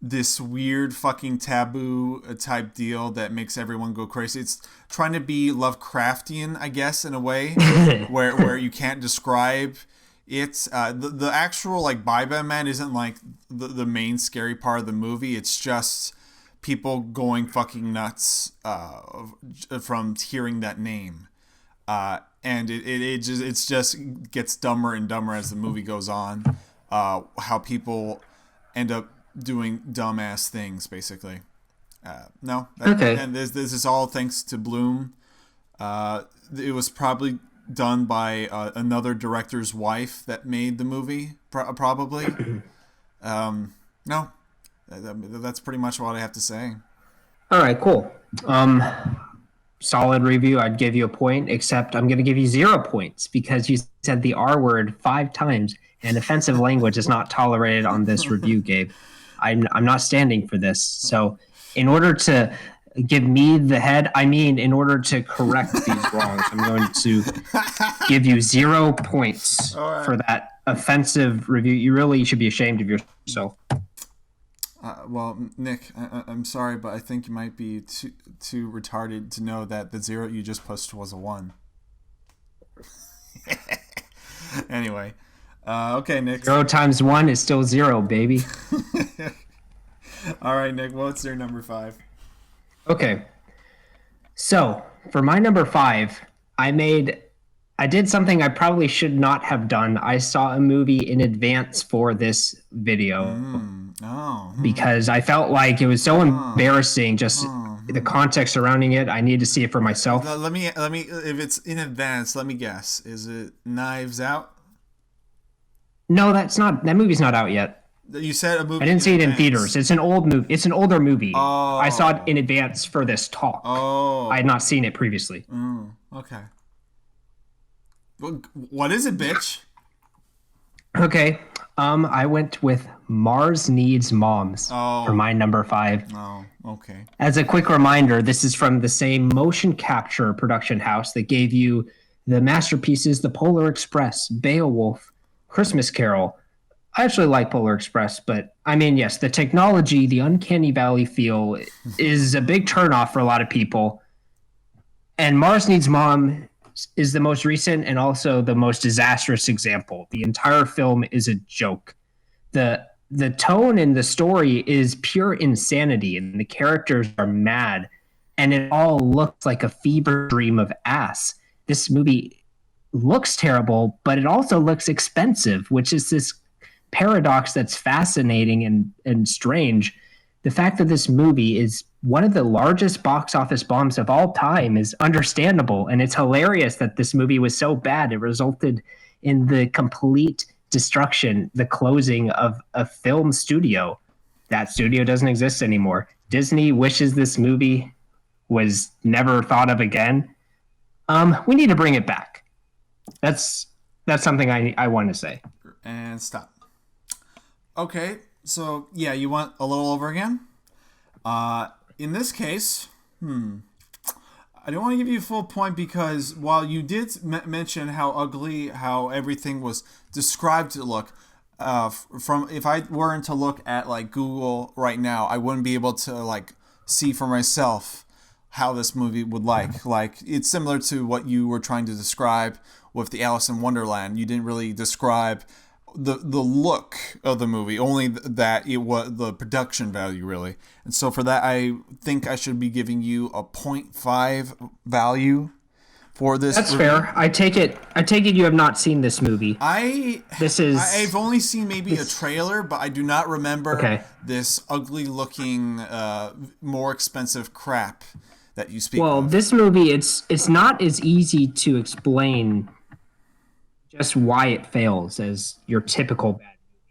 this weird fucking taboo type deal that makes everyone go crazy. It's trying to be Lovecraftian, I guess, in a way, where you can't describe it. The actual like Baiba Man isn't like the main scary part of the movie. It's just people going fucking nuts from hearing that name, and it just gets dumber and dumber as the movie goes on. How people end up doing dumbass things, basically. Okay. And this is all thanks to Bloom. It was probably done by another director's wife that made the movie, probably. No. That's pretty much what I have to say. All right, cool. Solid review. I'd give you a point, except I'm going to give you 0 points because you said the R word 5 times, and offensive language is not tolerated on this review, Gabe. I'm not standing for this. So, in order to give me the head, in order to correct these wrongs, I'm going to give you 0 points for that offensive review. You really should be ashamed of yourself. Well, Nick, I'm sorry, but I think you might be too retarded to know that the 0 you just posted was a 1. Anyway, okay, Nick. 0 times 1 is still 0, baby. All right, Nick, what's your number 5? Okay. So, for my number 5, I did something I probably should not have done. I saw a movie in advance for this video. Because I felt like it was so embarrassing, just the context surrounding it. I need to see it for myself. Let me. If it's in advance, let me guess. Is it Knives Out? No, that's not. That movie's not out yet. You said a movie. I didn't see it in theaters. It's an old movie. It's an older movie. Oh. I saw it in advance for this talk. Oh. I had not seen it previously. Okay. What is it, bitch? Okay. I went with Mars Needs Moms for my number 5. Oh, okay. As a quick reminder, this is from the same motion capture production house that gave you the masterpieces The Polar Express, Beowulf, Christmas Carol. I actually like Polar Express, but yes, the technology, the uncanny valley feel is a big turnoff for a lot of people. And Mars Needs Mom is the most recent and also the most disastrous example. The entire film is a joke. The tone and the story is pure insanity, and the characters are mad, and it all looks like a fever dream of ass. This movie looks terrible, but it also looks expensive, which is this paradox that's fascinating and strange. The fact that this movie is one of the largest box office bombs of all time is understandable, and it's hilarious that this movie was so bad it resulted in the complete destruction, the closing of a film studio. That studio doesn't exist anymore. Disney wishes this movie was never thought of again. We need to bring it back. That's something I want to say. And stop. Okay, so yeah, you want a little over again? In this case, I don't want to give you a full point because while you did mention how ugly, how everything was described to look, from if I weren't to look at like Google right now, I wouldn't be able to like see for myself how this movie would like it's similar to what you were trying to describe with the Alice in Wonderland. You didn't really describe the look of the movie, only that it was the production value, really. And so for that, I think I should be giving you a 0.5 value for this. That's fair. I take it you have not seen this movie. I've only seen maybe a trailer, but I do not remember this ugly looking, more expensive crap that you speak of. Well, this movie, it's not as easy to explain just why it fails as your typical bad movie.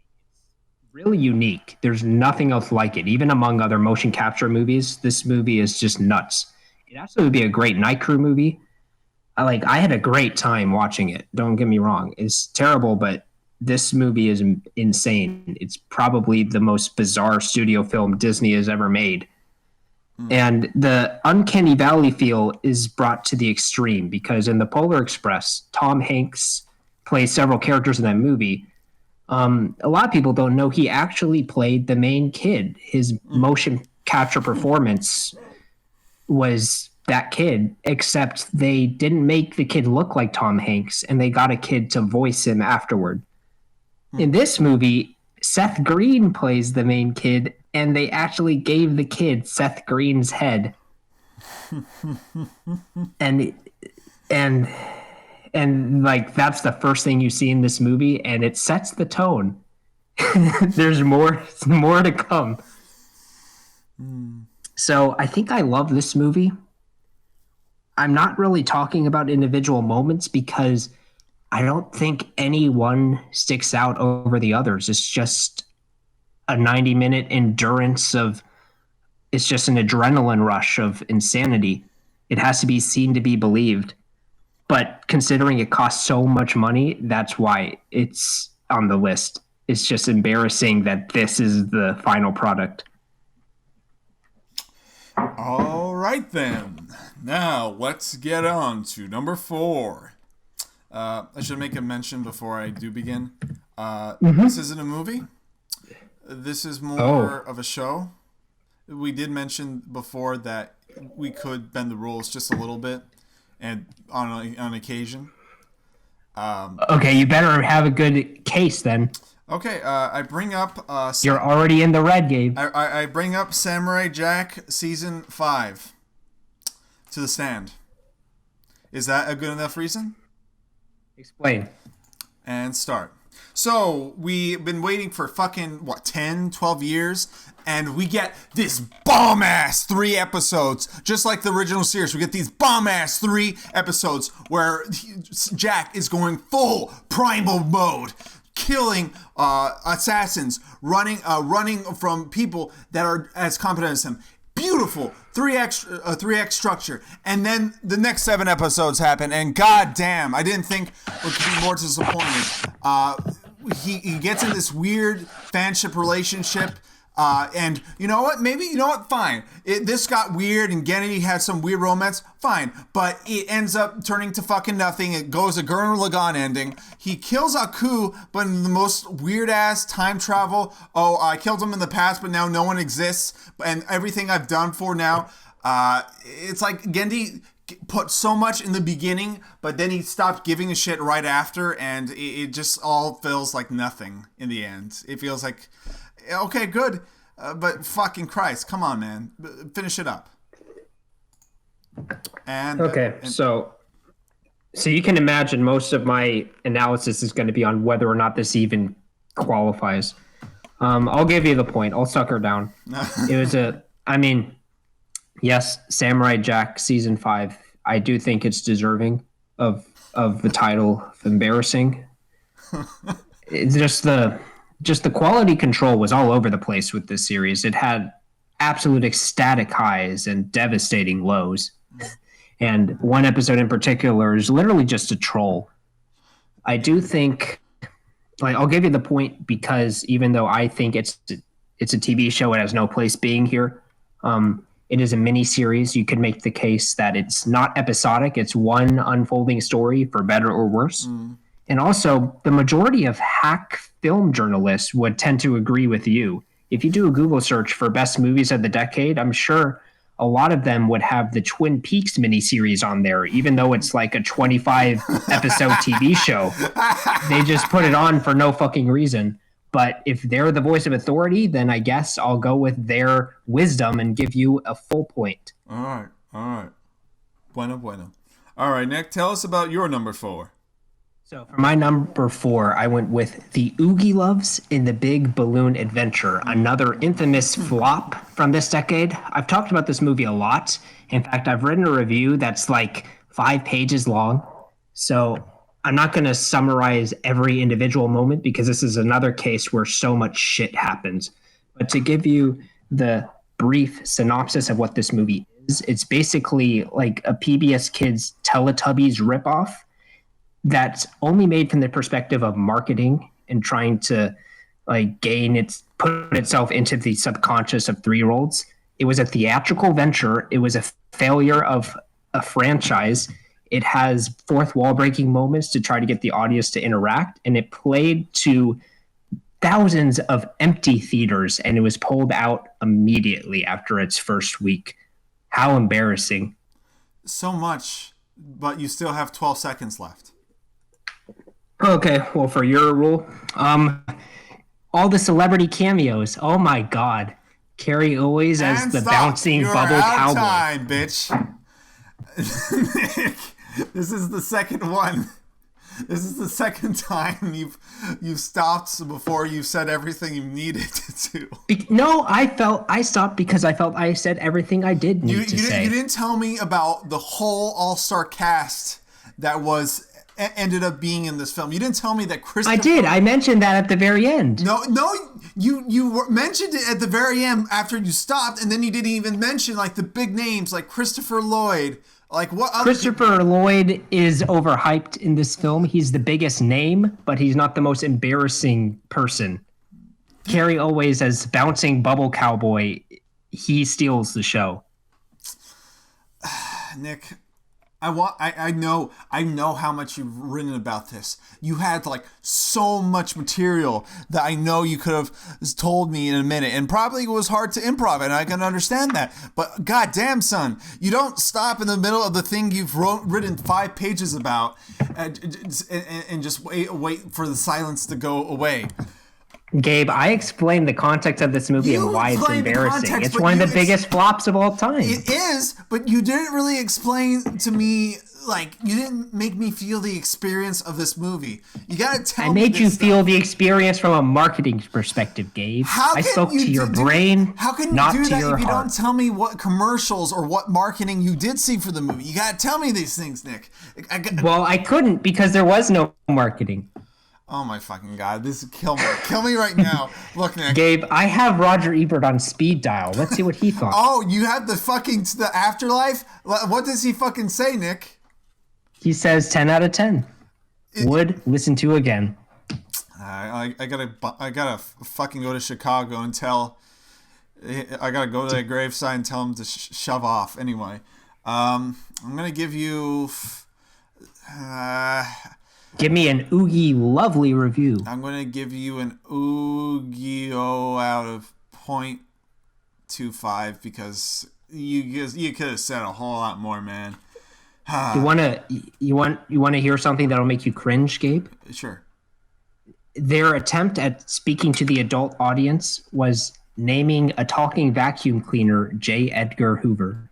It's really unique. There's nothing else like it. Even among other motion capture movies, this movie is just nuts. It actually would be a great nightcrew movie. I had a great time watching it. Don't get me wrong. It's terrible, but this movie is insane. It's probably the most bizarre studio film Disney has ever made. And the uncanny valley feel is brought to the extreme because in the Polar Express, Tom Hanks plays several characters in that movie. A lot of people don't know he actually played the main kid. His motion capture performance was that kid, except they didn't make the kid look like Tom Hanks and they got a kid to voice him afterward. In this movie, Seth Green plays the main kid and they actually gave the kid Seth Green's head. and like that's the first thing you see in this movie and it sets the tone. There's more to come. So I think I love this movie. I'm not really talking about individual moments because I don't think any one sticks out over the others. It's just a 90-minute endurance of, it's just an adrenaline rush of insanity. It has to be seen to be believed. But considering it costs so much money, that's why it's on the list. It's just embarrassing that this is the final product. All right, then. Now, let's get on to number 4. I should make a mention before I do begin. This isn't a movie. This is more of a show. We did mention before that we could bend the rules just a little bit, and on occasion. Okay, you better have a good case then. Okay, I bring up... You're already in the red, Gabe. I bring up Samurai Jack Season 5 to the stand. Is that a good enough reason? Explain. And start. So, we've been waiting for fucking, 10, 12 years, and we get this bomb-ass 3 episodes, just like the original series. We get these bomb-ass 3 episodes where Jack is going full primal mode, killing assassins, running from people that are as competent as him. Beautiful 3x structure, and then the next 7 episodes happen, and goddamn, I didn't think we could be more disappointed. He gets in this weird fanship relationship. And you know what? Fine. This got weird and Gennady had some weird romance. Fine. But it ends up turning to fucking nothing. It goes a Gurren Lagann ending. He kills Aku, but in the most weird ass time travel. Oh, I killed him in the past, but now no one exists. And everything I've done for now. It's like Gennady put so much in the beginning, but then he stopped giving a shit right after. And it just all feels like nothing in the end. It feels like... Okay, good, but fucking Christ, come on, man, finish it up. And so you can imagine most of my analysis is going to be on whether or not this even qualifies. I'll give you the point. I'll suck her down. It was yes, Samurai Jack Season 5. I do think it's deserving of the title of Embarassing. It's just the quality control was all over the place with this series. It had absolute ecstatic highs and devastating lows. And one episode in particular is literally just a troll. I do think, I'll give you the point because even though I think it's a TV show, it has no place being here. It is a mini series. You could make the case that it's not episodic. It's one unfolding story for better or worse. And also, the majority of hack film journalists would tend to agree with you. If you do a Google search for best movies of the decade, I'm sure a lot of them would have the Twin Peaks miniseries on there, even though it's like a 25-episode TV show. They just put it on for no fucking reason. But if they're the voice of authority, then I guess I'll go with their wisdom and give you a full point. All right. Bueno. All right, Nick, tell us about your number 4. So for my number 4, I went with The Oogie Loves in the Big Balloon Adventure, another infamous flop from this decade. I've talked about this movie a lot. In fact, I've written a review that's like 5 pages long. So I'm not going to summarize every individual moment because this is another case where so much shit happens. But to give you the brief synopsis of what this movie is, It's basically like a PBS Kids Teletubbies ripoff that's only made from the perspective of marketing and trying to like put itself into the subconscious of 3-year-olds. It was a theatrical venture. It was a failure of a franchise. It has fourth wall breaking moments to try to get the audience to interact, and it played to thousands of empty theaters, and it was pulled out immediately after its first week. How embarrassing. So much, but you still have 12 seconds left. Okay, well, for your rule, all the celebrity cameos. Oh my God. Carrie Always as the bouncing bubble cowboy. Time, bitch. Nick, this is the second one. This is the second time you've stopped before you said everything you needed to. No, I stopped because I felt I said everything I did need to say. You didn't tell me about the whole all-star cast that ended up being in this film. You didn't tell me that Christopher... I did. I mentioned that at the very end. No, you mentioned it at the very end after you stopped, and then you didn't even mention like the big names like Christopher Lloyd. Like what? Christopher Lloyd is overhyped in this film. He's the biggest name, but he's not the most embarrassing person. Carrie Always as bouncing bubble cowboy, he steals the show. Nick, I know how much you've written about this. You had like so much material that I know you could have told me in a minute, and probably it was hard to improv, and I can understand that. But goddamn, son, you don't stop in the middle of the thing you've written 5 pages about, and just wait for the silence to go away. Gabe, I explained the context of this movie and why it's embarrassing. It's one of the biggest flops of all time. It is, but you didn't really explain to me, like, you didn't make me feel the experience of this movie. You gotta tell me. I made you feel the experience from a marketing perspective, Gabe. I spoke to your brain, how can you not do to that your if you heart. don't tell me what commercials or what marketing you did see for the movie? You gotta tell me these things, Nick. Well, I couldn't because there was no marketing. Oh my fucking God, this is kill me right now. Look, Nick. Gabe, I have Roger Ebert on speed dial. Let's see what he thought. Oh, you have the afterlife? What does he fucking say, Nick? He says 10 out of 10. Would listen to again. I gotta fucking go to Chicago and I gotta go to the gravesite and tell him to shove off. Anyway, I'm gonna give you. Give me an oogie lovely review. I'm going to give you an oogie-o out of 0.25 because you could have said a whole lot more, man. You want to hear something that'll make you cringe, Gabe? Sure. Their attempt at speaking to the adult audience was naming a talking vacuum cleaner J. Edgar Hoover.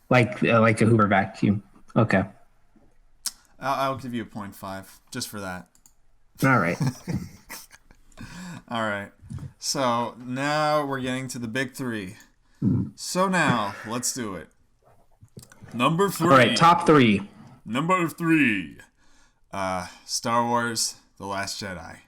like a Hoover vacuum. Okay. I'll give you a 0.5 just for that. All right. All right. So now we're getting to the big 3. So now let's do it. Number 3. All right, top 3. Number 3. Star Wars: The Last Jedi.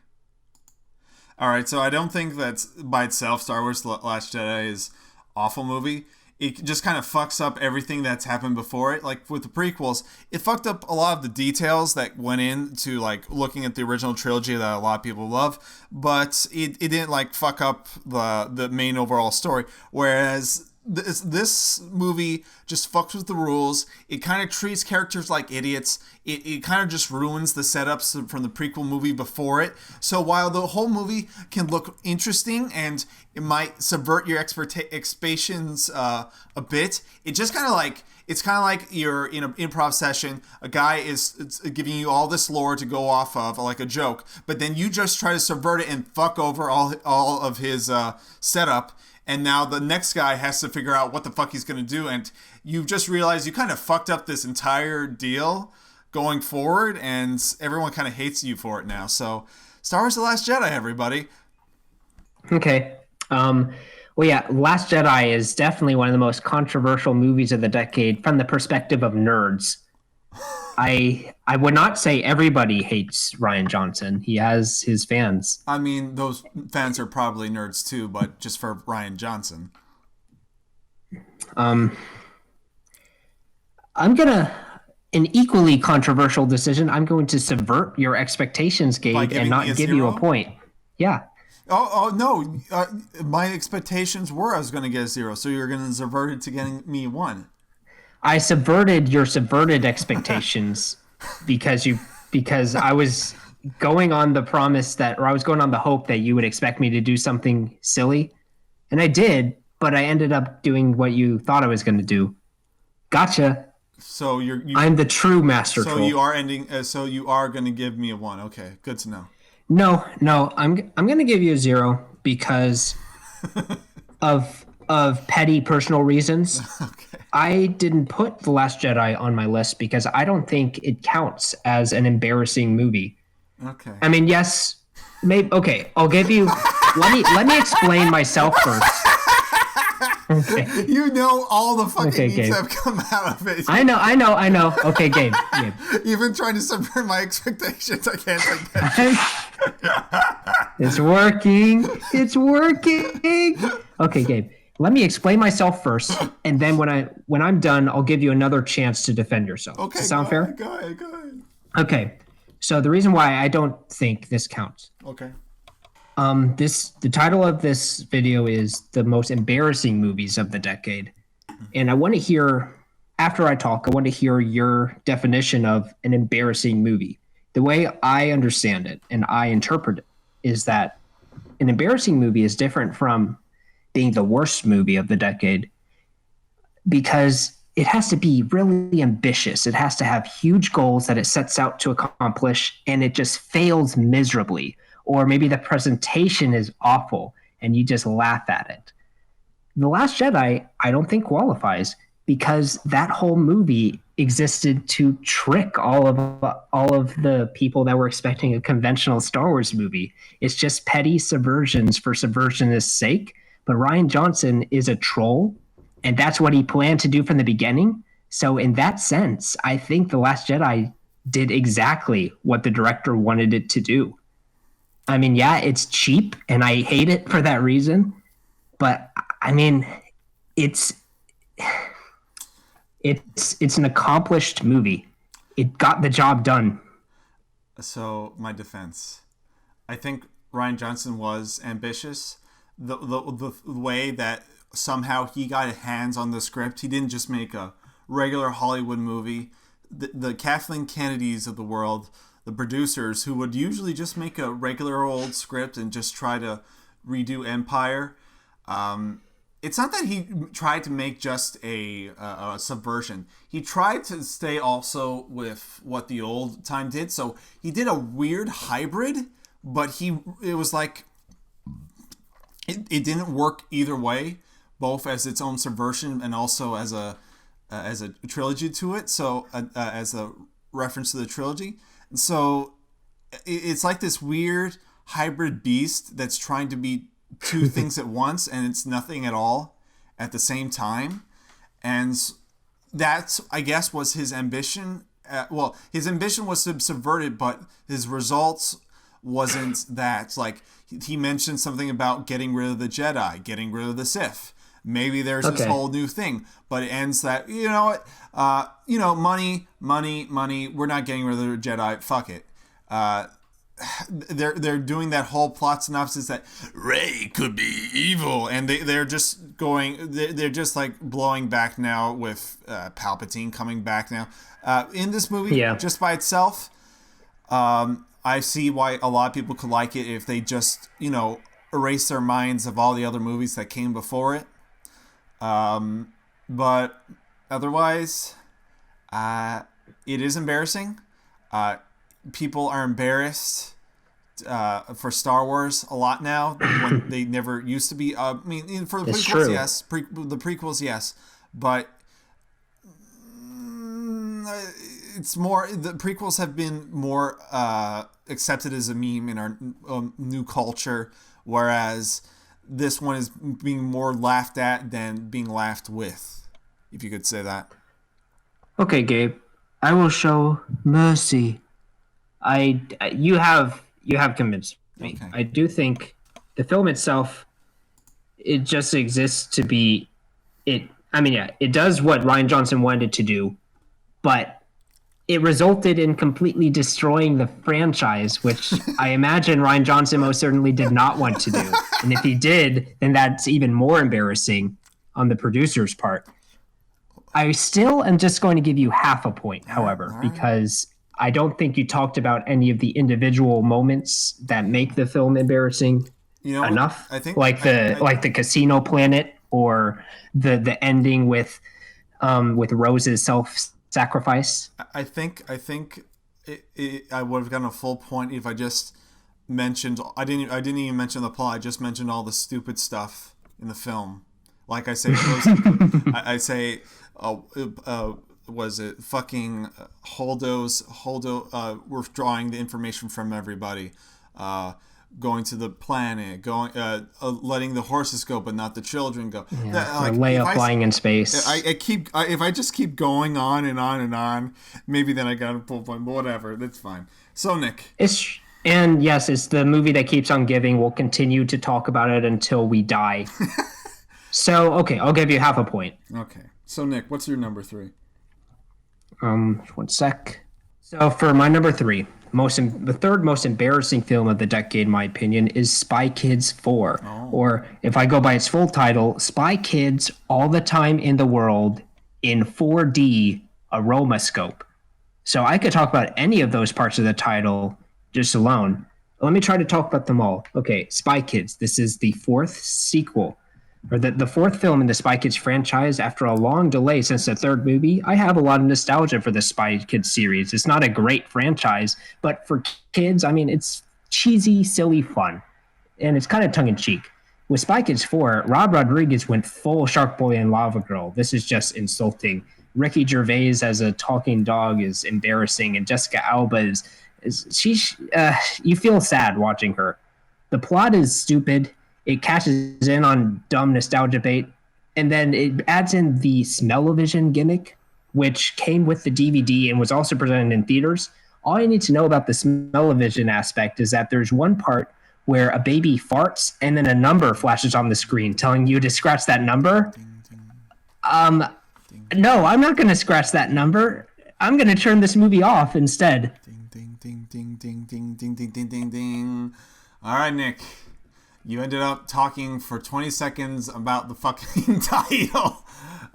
All right, so I don't think that by itself Star Wars: The Last Jedi is an awful movie. It just kind of fucks up everything that's happened before it. Like with the prequels, it fucked up a lot of the details that went into like looking at the original trilogy that a lot of people love, but it didn't like fuck up the main overall story. Whereas this movie just fucks with the rules. It kind of treats characters like idiots. It kind of just ruins the setups from the prequel movie before it. So while the whole movie can look interesting and it might subvert your expectations a bit, it just kind of like it's kind of like you're in an improv session. A guy is giving you all this lore to go off of, like a joke, but then you just try to subvert it and fuck over all of his setup. And now the next guy has to figure out what the fuck he's going to do. And you just realize you kind of fucked up this entire deal going forward. And everyone kind of hates you for it now. So Star Wars: The Last Jedi, everybody. Okay. Well, yeah, Last Jedi is definitely one of the most controversial movies of the decade from the perspective of nerds. I I would not say everybody hates Rian Johnson. He has his fans. I mean, those fans are probably nerds too, but just for Rian Johnson. Um, I'm gonna an equally controversial decision. I'm going to subvert your expectations, By Gabe, and giving me a not give you a zero? point. Yeah, Oh no! My expectations were I was going to get a zero, so you're going to subvert it to getting me one. I subverted your subverted expectations because I was going on the promise that, or I was going on the hope that you would expect me to do something silly, and I did, but I ended up doing what you thought I was going to do. Gotcha. So I'm the true master so troll. you are ending. So you are going to give me a one. Okay, good to know. No, I'm going to give you a zero because of petty personal reasons. Okay. I didn't put The Last Jedi on my list because I don't think it counts as an embarrassing movie. Okay. I mean, yes, maybe. Okay, I'll give you. Let me explain myself first. Okay. You know all the fucking Okay, memes Gabe. that have come out of it. I know. Okay, Gabe. You've been trying to subvert my expectations. I can't take that. It's working. It's working. Okay, Gabe. Let me explain myself first, and then when I'm done, I'll give you another chance to defend yourself. Okay, Does that sound fair? Go ahead. Okay. So the reason why I don't think this counts. Okay. The title of this video is the most embarrassing movies of the decade. And I want to hear, after I talk, I want to hear your definition of an embarrassing movie. The way I understand it and I interpret it is that an embarrassing movie is different from being the worst movie of the decade because it has to be really ambitious. It has to have huge goals that it sets out to accomplish, and it just fails miserably. Or maybe the presentation is awful and you just laugh at it. The Last Jedi, I don't think qualifies because that whole movie existed to trick all of the people that were expecting a conventional Star Wars movie. It's just petty subversions for subversionist sake. But Rian Johnson is a troll, and that's what he planned to do from the beginning. So in that sense, I think The Last Jedi did exactly what the director wanted it to do. I mean, yeah, it's cheap, and I hate it for that reason. But I mean, it's an accomplished movie. It got the job done. So my defense, I think Rian Johnson was ambitious. The way that somehow he got hands on the script, he didn't just make a regular Hollywood movie. The Kathleen Kennedys of the world, the producers who would usually just make a regular old script and just try to redo Empire. It's not that he tried to make just a subversion. He tried to stay also with what the old time did. So he did a weird hybrid, but it was like it didn't work either way, both as its own subversion and also as a trilogy to it. So as a reference to the trilogy. So it's like this weird hybrid beast that's trying to be two things at once, and it's nothing at all at the same time. And that's, I guess, was his ambition. His ambition was to subvert it, but his results wasn't that. Like, he mentioned something about getting rid of the Jedi, getting rid of the Sith. Maybe there's this whole new thing, but it ends that, you know what, money, we're not getting rid of the Jedi, fuck it. They're doing that whole plot synopsis that Rey could be evil, and they're just going, they're just like blowing back now with Palpatine coming back now. In this movie, just by itself, I see why a lot of people could like it if they just, erase their minds of all the other movies that came before it. But otherwise, it is embarrassing. People are embarrassed for Star Wars a lot now when they never used to be. For the prequels, yes. The prequels, yes. But it's more. The prequels have been more accepted as a meme in our new culture, whereas this one is being more laughed at than being laughed with, if you could say that. Okay, Gabe. I will show mercy. You have convinced me. Okay. I do think the film itself, it just exists to be it. I mean, yeah, it does what Ryan Johnson wanted to do, but it resulted in completely destroying the franchise, which I imagine Ryan Johnson most certainly did not want to do. And if he did, then that's even more embarrassing on the producer's part. I still am just going to give you half a point, however, All right. because I don't think you talked about any of the individual moments that make the film embarrassing You know what? enough, I think like the casino planet or the ending with Rose's self sacrifice. I would have gotten a full point if I just mentioned. I didn't even mention the plot. I just mentioned all the stupid stuff in the film. Like I say, I say, was it fucking Holdo withdrawing the information from everybody, going to the planet, letting the horses go but not the children go. Yeah, or Leia flying in space. If I just keep going on and on and on, maybe then I got a full point. But whatever, that's fine. So Nick, And yes, it's the movie that keeps on giving. We'll continue to talk about it until we die. So, okay, I'll give you half a point. okay. So Nick, what's your number 3? 1 sec. So for my number 3, the third most embarrassing film of the decade, in my opinion, is Spy Kids 4. Oh. Or if I go by its full title, Spy Kids All the Time in the World in 4D Aromascope. So I could talk about any of those parts of the title just alone. Let me try to talk about them all. Okay, Spy Kids. This is the fourth sequel, or the fourth film in the Spy Kids franchise after a long delay since the third movie. I have a lot of nostalgia for the Spy Kids series. It's not a great franchise, but for kids, I mean, it's cheesy, silly fun, and it's kind of tongue-in-cheek. With Spy Kids 4, Rob Rodriguez went full Shark Boy and Lava Girl. This is just insulting. Ricky Gervais as a talking dog is embarrassing, and Jessica Alba you feel sad watching her. The plot is stupid. It cashes in on dumb nostalgia bait, and then it adds in the smell-o-vision gimmick, which came with the DVD and was also presented in theaters. All you need to know about the smell-o-vision aspect is that there's one part where a baby farts and then a number flashes on the screen telling you to scratch that number. No, I'm not going to scratch that number. I'm going to turn this movie off instead. Ding, ding, ding, ding, ding, ding, ding, ding, ding, ding. All right, Nick. You ended up talking for 20 seconds about the fucking title.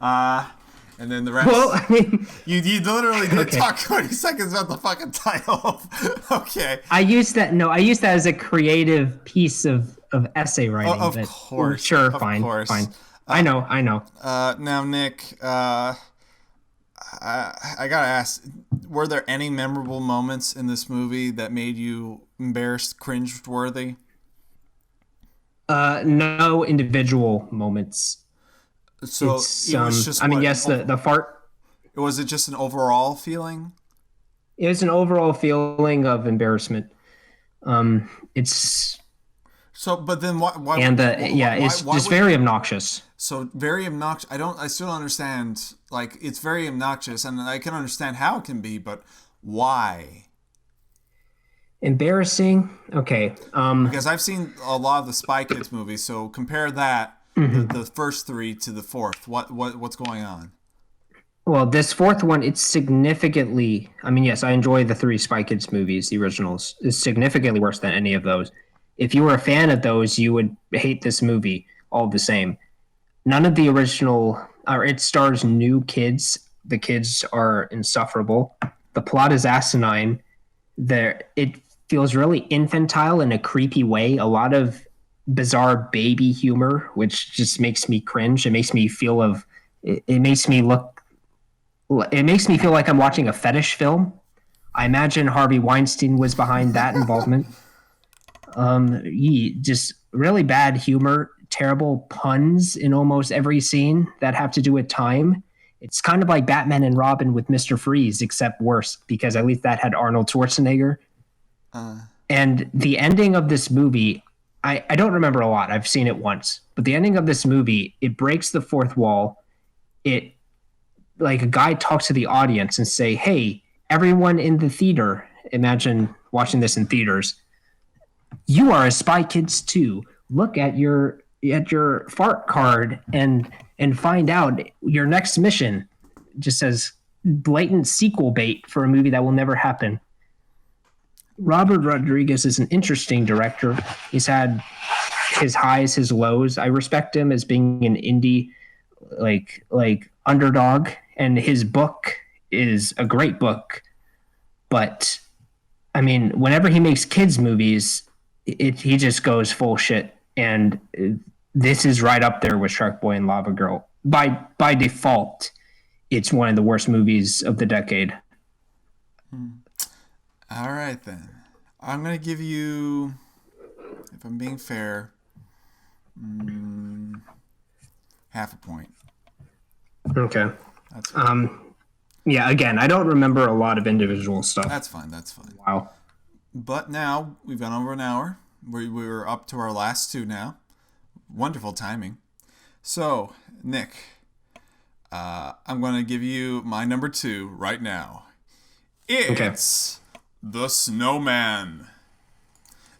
And then the rest. Well, I mean, you literally did talk 20 seconds about the fucking title. Okay. I used that as a creative pice of essay writing. Of course. Sure, fine. I know. Now, Nick, I gotta ask, were there any memorable moments in this movie that made you embarrassed, cringe-worthy? No individual moments. So it was just. The fart. Was it just an overall feeling? It was an overall feeling of embarrassment. It's. So, but then why? And it's just very obnoxious. So very obnoxious. I still don't understand. Like, it's very obnoxious, and I can understand how it can be, but why? Embarrassing. Okay. Because I've seen a lot of the Spy Kids movies, so compare that the first 3 to the fourth. What's going on? Well, this fourth one, it's significantly. I mean, yes, I enjoy the 3 Spy Kids movies, the originals. It's significantly worse than any of those. If you were a fan of those, you would hate this movie all the same. None of the original, or it stars new kids. The kids are insufferable. The plot is asinine. It feels really infantile in a creepy way. A lot of bizarre baby humor, which just makes me cringe. It makes me feel it makes me feel like I'm watching a fetish film. I imagine Harvey Weinstein was behind that involvement. Just really bad humor, terrible puns in almost every scene that have to do with time. It's kind of like Batman and Robin with Mr. Freeze, except worse, because at least that had Arnold Schwarzenegger. And the ending of this movie, I don't remember a lot. I've seen it once. But the ending of this movie, it breaks the fourth wall. It like a guy talks to the audience and say, "Hey, everyone in the theater, imagine watching this in theaters. You are a Spy Kids too. Look at your fart card and find out your next mission." Just says blatant sequel bait for a movie that will never happen. Robert Rodriguez is an interesting director. He's had his highs, his lows. I respect him as being an indie like underdog, and his book is a great book. But I mean, whenever he makes kids movies, he just goes full shit, and this is right up there with Shark Boy and Lava Girl. By default, it's one of the worst movies of the decade. All right, then. I'm going to give you, if I'm being fair, half a point. Okay. That's fine. Yeah, again, I don't remember a lot of individual stuff. That's fine. Wow. But now, we've gone over an hour. We're up to our last two now. Wonderful timing. So, Nick, I'm going to give you my number 2 right now. It's The Snowman.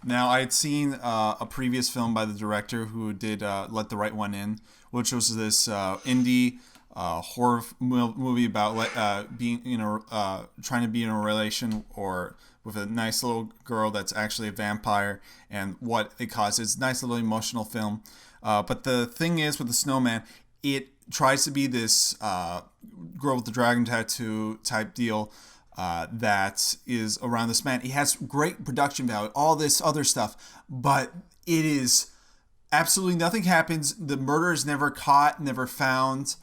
Now, I had seen a previous film by the director who did Let the Right One In, which was this indie horror movie about being, trying to be in a relation or with a nice little girl that's actually a vampire and what it causes. Nice little emotional film. But the thing is with The Snowman, it tries to be this girl with the dragon tattoo type deal that is around this man. He has great production value, all this other stuff, but it is absolutely nothing happens. The murder is never caught, never found.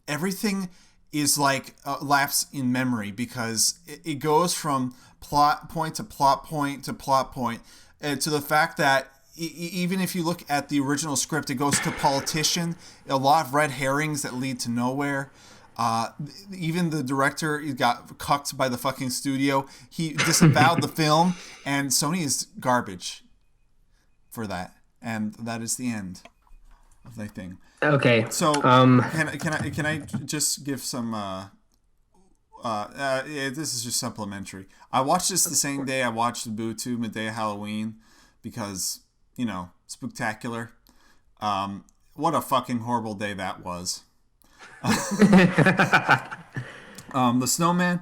Everything is like a lapse in memory because it goes from plot point to plot point to plot point, to the fact that even if you look at the original script, it goes to politician, a lot of red herrings that lead to nowhere. Even the director got cucked by the fucking studio. He disavowed the film, and Sony is garbage for that. And that is the end of the thing. Okay. So can I just give some? This is just supplementary. I watched this the same day I watched Boo 2 Medea Halloween because spectacular. What a fucking horrible day that was. The Snowman.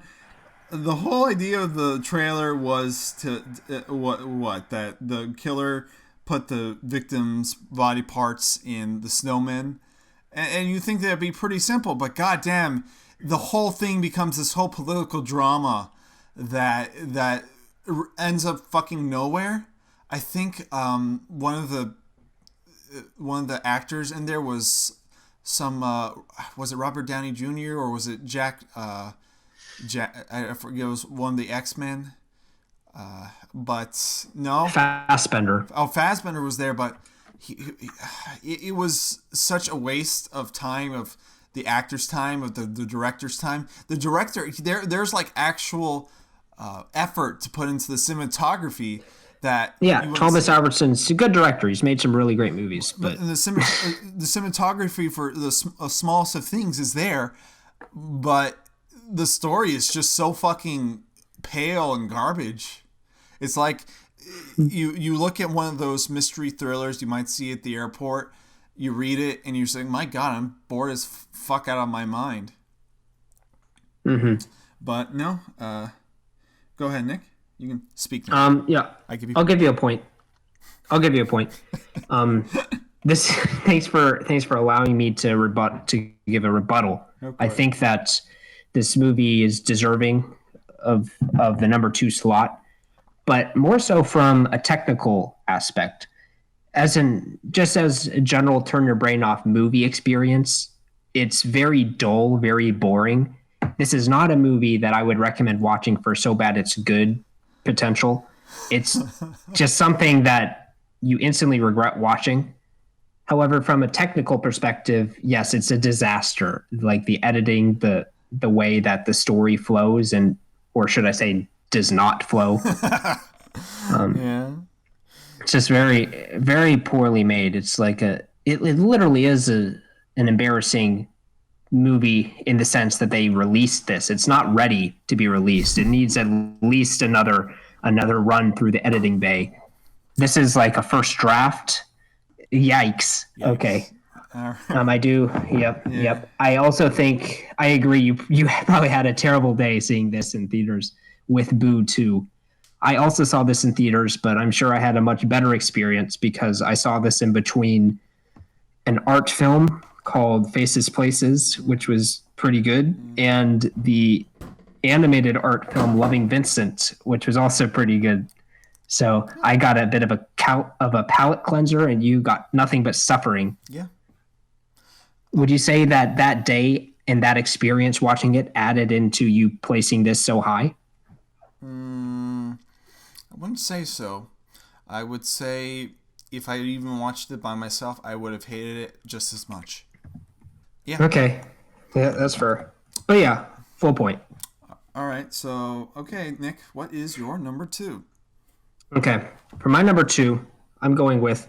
The whole idea of the trailer was to what that the killer put the victim's body parts in the snowman, and you think that'd be pretty simple, but goddamn, the whole thing becomes this whole political drama that ends up fucking nowhere. I think one of the actors in there was some was it Robert Downey Jr. or was it Jack I forget, it was one of the X-Men, but no, Fassbender. Oh, Fassbender was there, but it was such a waste of time, of the actor's time, of the director's time. The director, there's like actual effort to put into the cinematography. That Thomas Albertson's a good director. He's made some really great movies. But the cinematography for the smallest of things is there, but the story is just so fucking pale and garbage. It's like you look at one of those mystery thrillers you might see at the airport, you read it, and you're saying, my God, I'm bored as fuck out of my mind. Mm-hmm. But no, go ahead, Nick. You can speak now. I'll give you a point. This thanks for allowing me to give a rebuttal. I think that this movie is deserving of the number 2 slot, but more so from a technical aspect. Just as a general turn your brain off movie experience, it's very dull, very boring. This is not a movie that I would recommend watching for so bad it's good potential. It's just something that you instantly regret watching. However, from a technical perspective, yes, it's a disaster. Like the editing, the way that the story flows, or should I say does not flow. It's just very, very poorly made. It's like it literally is an embarrassing movie in the sense that they released this. It's not ready to be released. It needs at least another run through the editing bay. This is like a first draft. Yikes. Okay. I do. Yep. Yeah. Yep. I also think I agree. You probably had a terrible day seeing this in theaters with Boo 2. I also saw this in theaters, but I'm sure I had a much better experience because I saw this in between an art film called Faces Places, which was pretty good, and the animated art film Loving Vincent, which was also pretty good. So I got a bit of a palate cleanser, and you got nothing but suffering. Yeah. Would you say that day and that experience watching it added into you placing this so high? I wouldn't say so. I would say if I even watched it by myself, I would have hated it just as much. Yeah. Okay. Yeah, that's fair. But yeah, full point. All right. So, okay, Nick, what is your number 2? Okay. For my number 2, I'm going with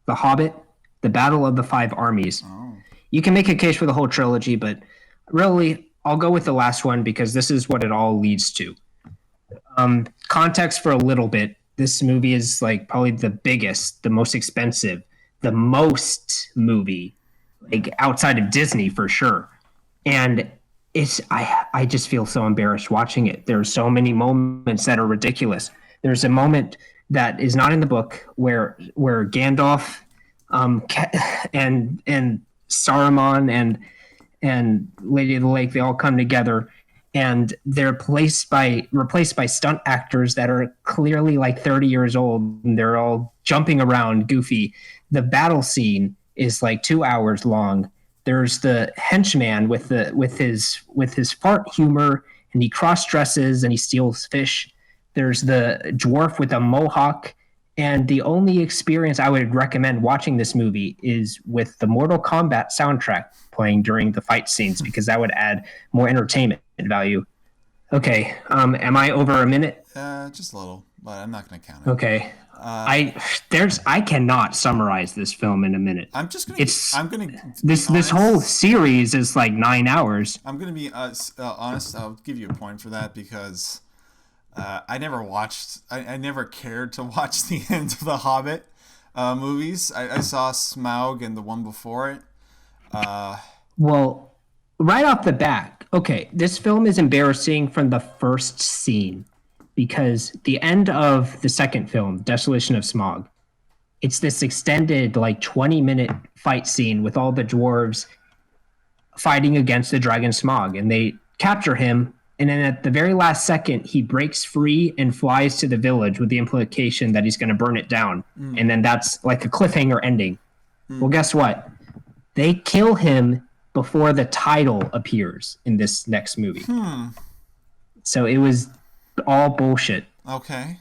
The Hobbit, The Battle of the Five Armies. Oh. You can make a case for the whole trilogy, but really, I'll go with the last one because this is what it all leads to. Context for a little bit. This movie is like probably the biggest, the most expensive, the most movie, like outside of Disney for sure. And I just feel so embarrassed watching it. There are so many moments that are ridiculous. There's a moment that is not in the book where Gandalf and Saruman and Lady of the Lake, they all come together, and they're replaced by stunt actors that are clearly like 30 years old, and they're all jumping around goofy. The battle scene is like 2 hours long. There's the henchman with his fart humor, and he cross dresses and he steals fish. There's the dwarf with a mohawk. And the only experience I would recommend watching this movie is with the Mortal Kombat soundtrack playing during the fight scenes, because that would add more entertainment value. Okay, am I over a minute? Just a little, but I'm not going to count it. Okay. I cannot summarize this film in a minute. This whole series is like 9 hours. I'm going to be honest. I'll give you a point for that because I never cared to watch the end of the Hobbit movies. I saw Smaug and the one before it. Well, right off the bat, okay, this film is embarrassing from the first scene, because the end of the second film, Desolation of Smaug, it's this extended like 20-minute fight scene with all the dwarves fighting against the dragon Smaug, and they capture him. And then at the very last second, he breaks free and flies to the village with the implication that he's going to burn it down. And then that's like a cliffhanger ending. Well, guess what? They kill him before the title appears in this next movie. So it was all bullshit. Okay.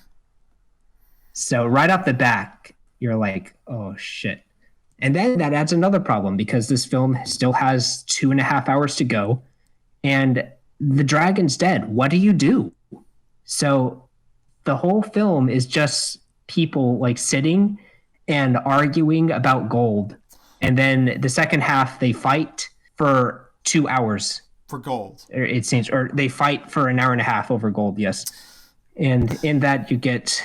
So right off the bat, you're like, oh, shit. And then that adds another problem, because this film still has 2.5 hours to go. And the dragon's dead. What do you do? So the whole film is just people like sitting and arguing about gold. And then the second half, they fight for 2 hours. For gold. It seems, or they fight for an hour and a half over gold, yes. And in that, you get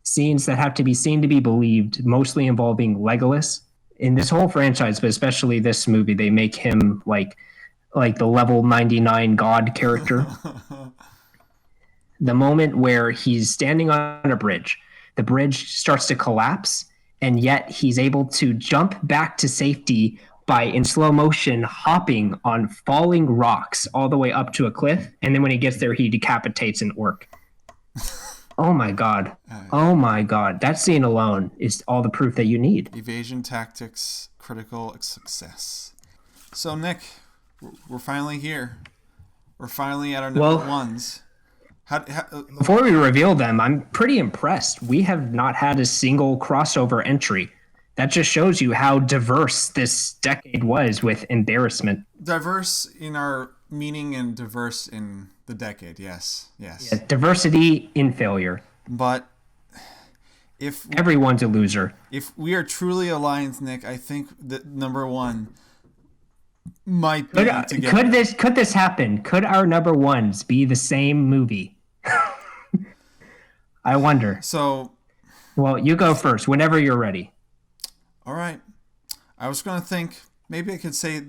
scenes that have to be seen to be believed, mostly involving Legolas. In this whole franchise, but especially this movie, they make him like the level 99 god character. The moment where he's standing on a bridge, the bridge starts to collapse, and yet he's able to jump back to safety by, in slow motion, hopping on falling rocks all the way up to a cliff. And then when he gets there, he decapitates an orc. Oh my God. Oh my God. That scene alone is all the proof that you need. Evasion tactics, critical success. So, Nick, we're finally here. We're finally at our number ones. Before we reveal them, I'm pretty impressed. We have not had a single crossover entry. That just shows you how diverse this decade was with embarrassment. Diverse in our meaning and diverse in the decade, yes. Yeah, diversity in failure. But if everyone's a loser. If we are truly aligned, Nick, I think that number one, might be together. Could this happen? Could our number ones be the same movie? I wonder. So, well, you go first whenever you're ready. All right. I was going to think maybe I could say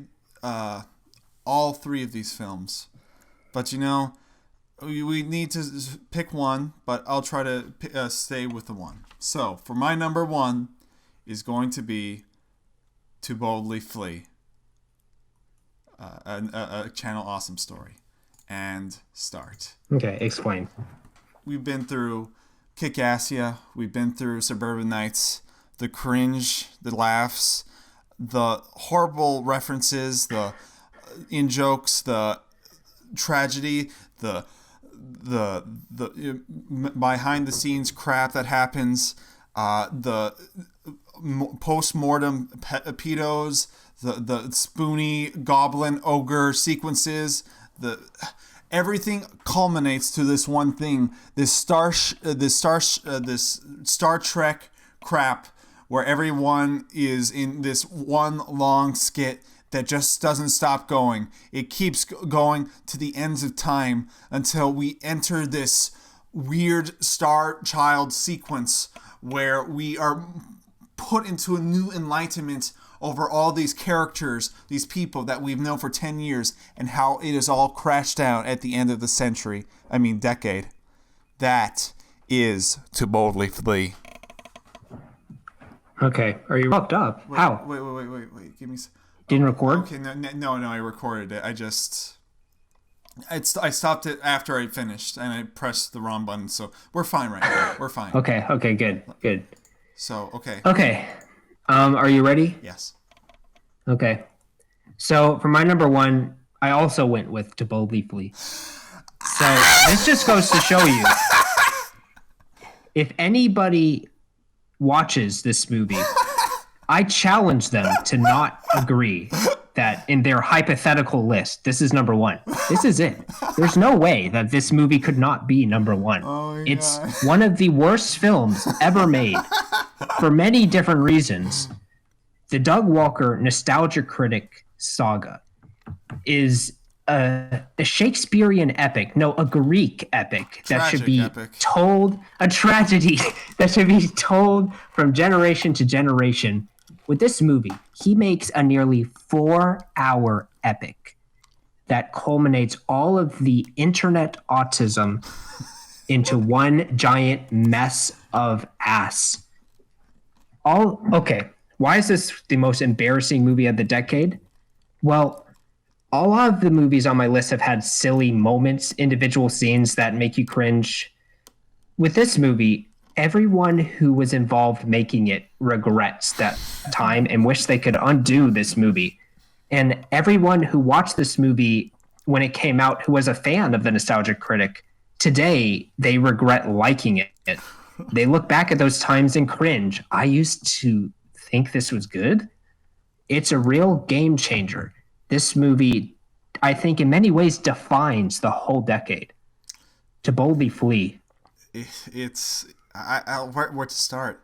all three of these films. But, we need to pick one, but I'll try to stay with the one. So, for my number one is going to be To Boldly Flee, a Channel Awesome story. And start. Okay, explain. We've been through Kick-Assia. We've been through Suburban Nights. The cringe, the laughs, the horrible references, the in-jokes, the tragedy, the behind-the-scenes crap that happens, the post-mortem pedos, the spoony goblin ogre sequences, everything culminates to this one thing, this Star Trek crap, where everyone is in this one long skit that just doesn't stop going. It keeps going to the ends of time until we enter this weird Star Child sequence where we are put into a new enlightenment over all these characters, these people that we've known for 10 years, and how it is all crashed down at the end of the decade. That is To Boldly Flee. Okay, are you wrapped up? How? Wait. Give me. Didn't record? Okay, no, I recorded it. I stopped it after I finished, and I pressed the wrong button. So we're fine right now. We're fine. Okay, good. So okay. Okay, are you ready? Yes. Okay. So for my number one, I also went with To Boldly Flee. So this just goes to show you, if anybody watches this movie, I challenge them to not agree that in their hypothetical list, this is number one. This is it. There's no way that this movie could not be number one. It's one of the worst films ever made for many different reasons. The Doug Walker Nostalgia Critic saga is a Shakespearean epic, a Greek epic that should be told, a tragedy that should be told from generation to generation. With this movie, he makes a nearly 4-hour epic that culminates all of the internet autism into one giant mess of ass. Okay, why is this the most embarrassing movie of the decade? Well, a lot of the movies on my list have had silly moments, individual scenes that make you cringe. With this movie, everyone who was involved making it regrets that time and wish they could undo this movie. And everyone who watched this movie when it came out, who was a fan of the Nostalgia Critic, today they regret liking it. They look back at those times and cringe. I used to think this was good. It's a real game changer. This movie, I think, in many ways defines the whole decade. To Boldly Flee. It's where to start.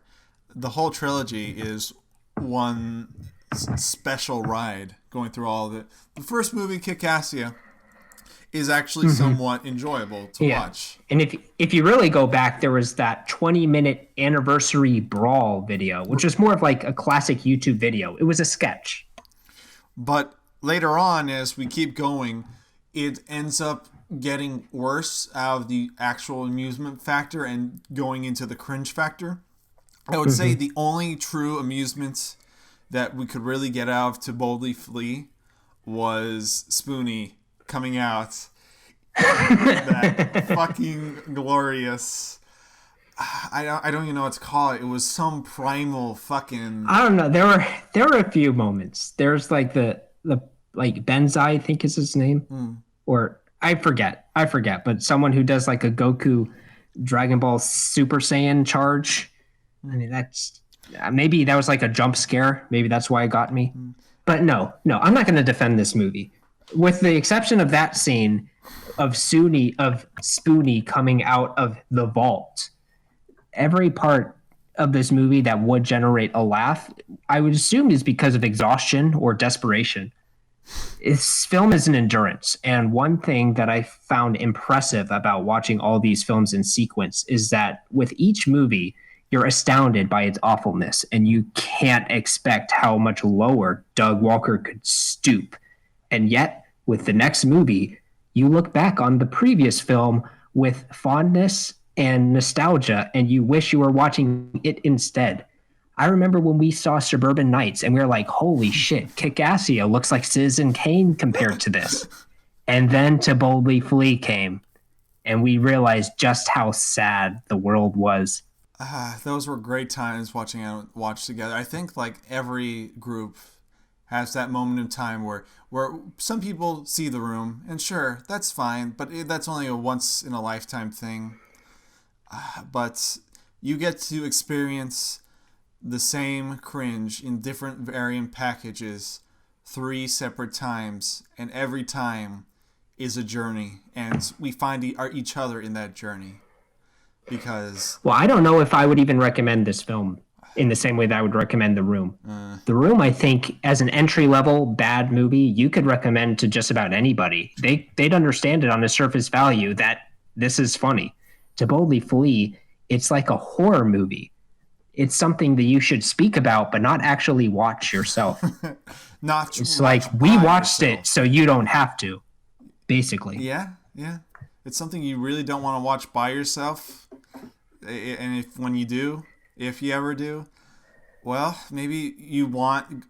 The whole trilogy is one special ride going through all of it. The first movie, Kick-Assia, is actually somewhat enjoyable to watch. And if you really go back, there was that 20-minute anniversary brawl video, which was more of like a classic YouTube video. It was a sketch. But later on, as we keep going, it ends up getting worse out of the actual amusement factor and going into the cringe factor. I would say the only true amusement that we could really get out of To Boldly Flee was Spoonie coming out. That fucking glorious. I don't even know what to call it. It was some primal fucking. I don't know. There were a few moments. There's like the like Benzai, I think is his name, or I forget. But someone who does like a Goku Dragon Ball Super Saiyan charge. I mean, that's maybe that was like a jump scare. Maybe that's why it got me. But no, I'm not going to defend this movie. With the exception of that scene of Spoonie coming out of the vault, every part of this movie that would generate a laugh, I would assume is because of exhaustion or desperation. This film is an endurance. And one thing that I found impressive about watching all these films in sequence is that with each movie, you're astounded by its awfulness, and you can't expect how much lower Doug Walker could stoop. And yet, with the next movie, you look back on the previous film with fondness and nostalgia, and you wish you were watching it instead. I remember when we saw Suburban Nights and we were like, holy shit, Kick-Assio looks like Citizen Kane compared to this. And then To Boldly Flee came, and we realized just how sad the world was. Those were great times watch together. I think like every group has that moment in time where some people see the room, and sure, that's fine, but that's only a once in a lifetime thing. But you get to experience the same cringe in different variant packages 3 separate times, and every time is a journey, and we find each other in that journey. Because Well, I don't know if I would even recommend this film in the same way that I would recommend The Room. The Room, I think, as an entry level bad movie, you could recommend to just about anybody. They'd understand it on a surface value that this is funny. To Boldly Flee, it's like a horror movie. It's something that you should speak about, but not actually watch yourself. not It's watch like we by watched yourself. it, so you don't have to. Basically, Yeah, yeah. It's something you really don't want to watch by yourself. And if you ever do, well, maybe you want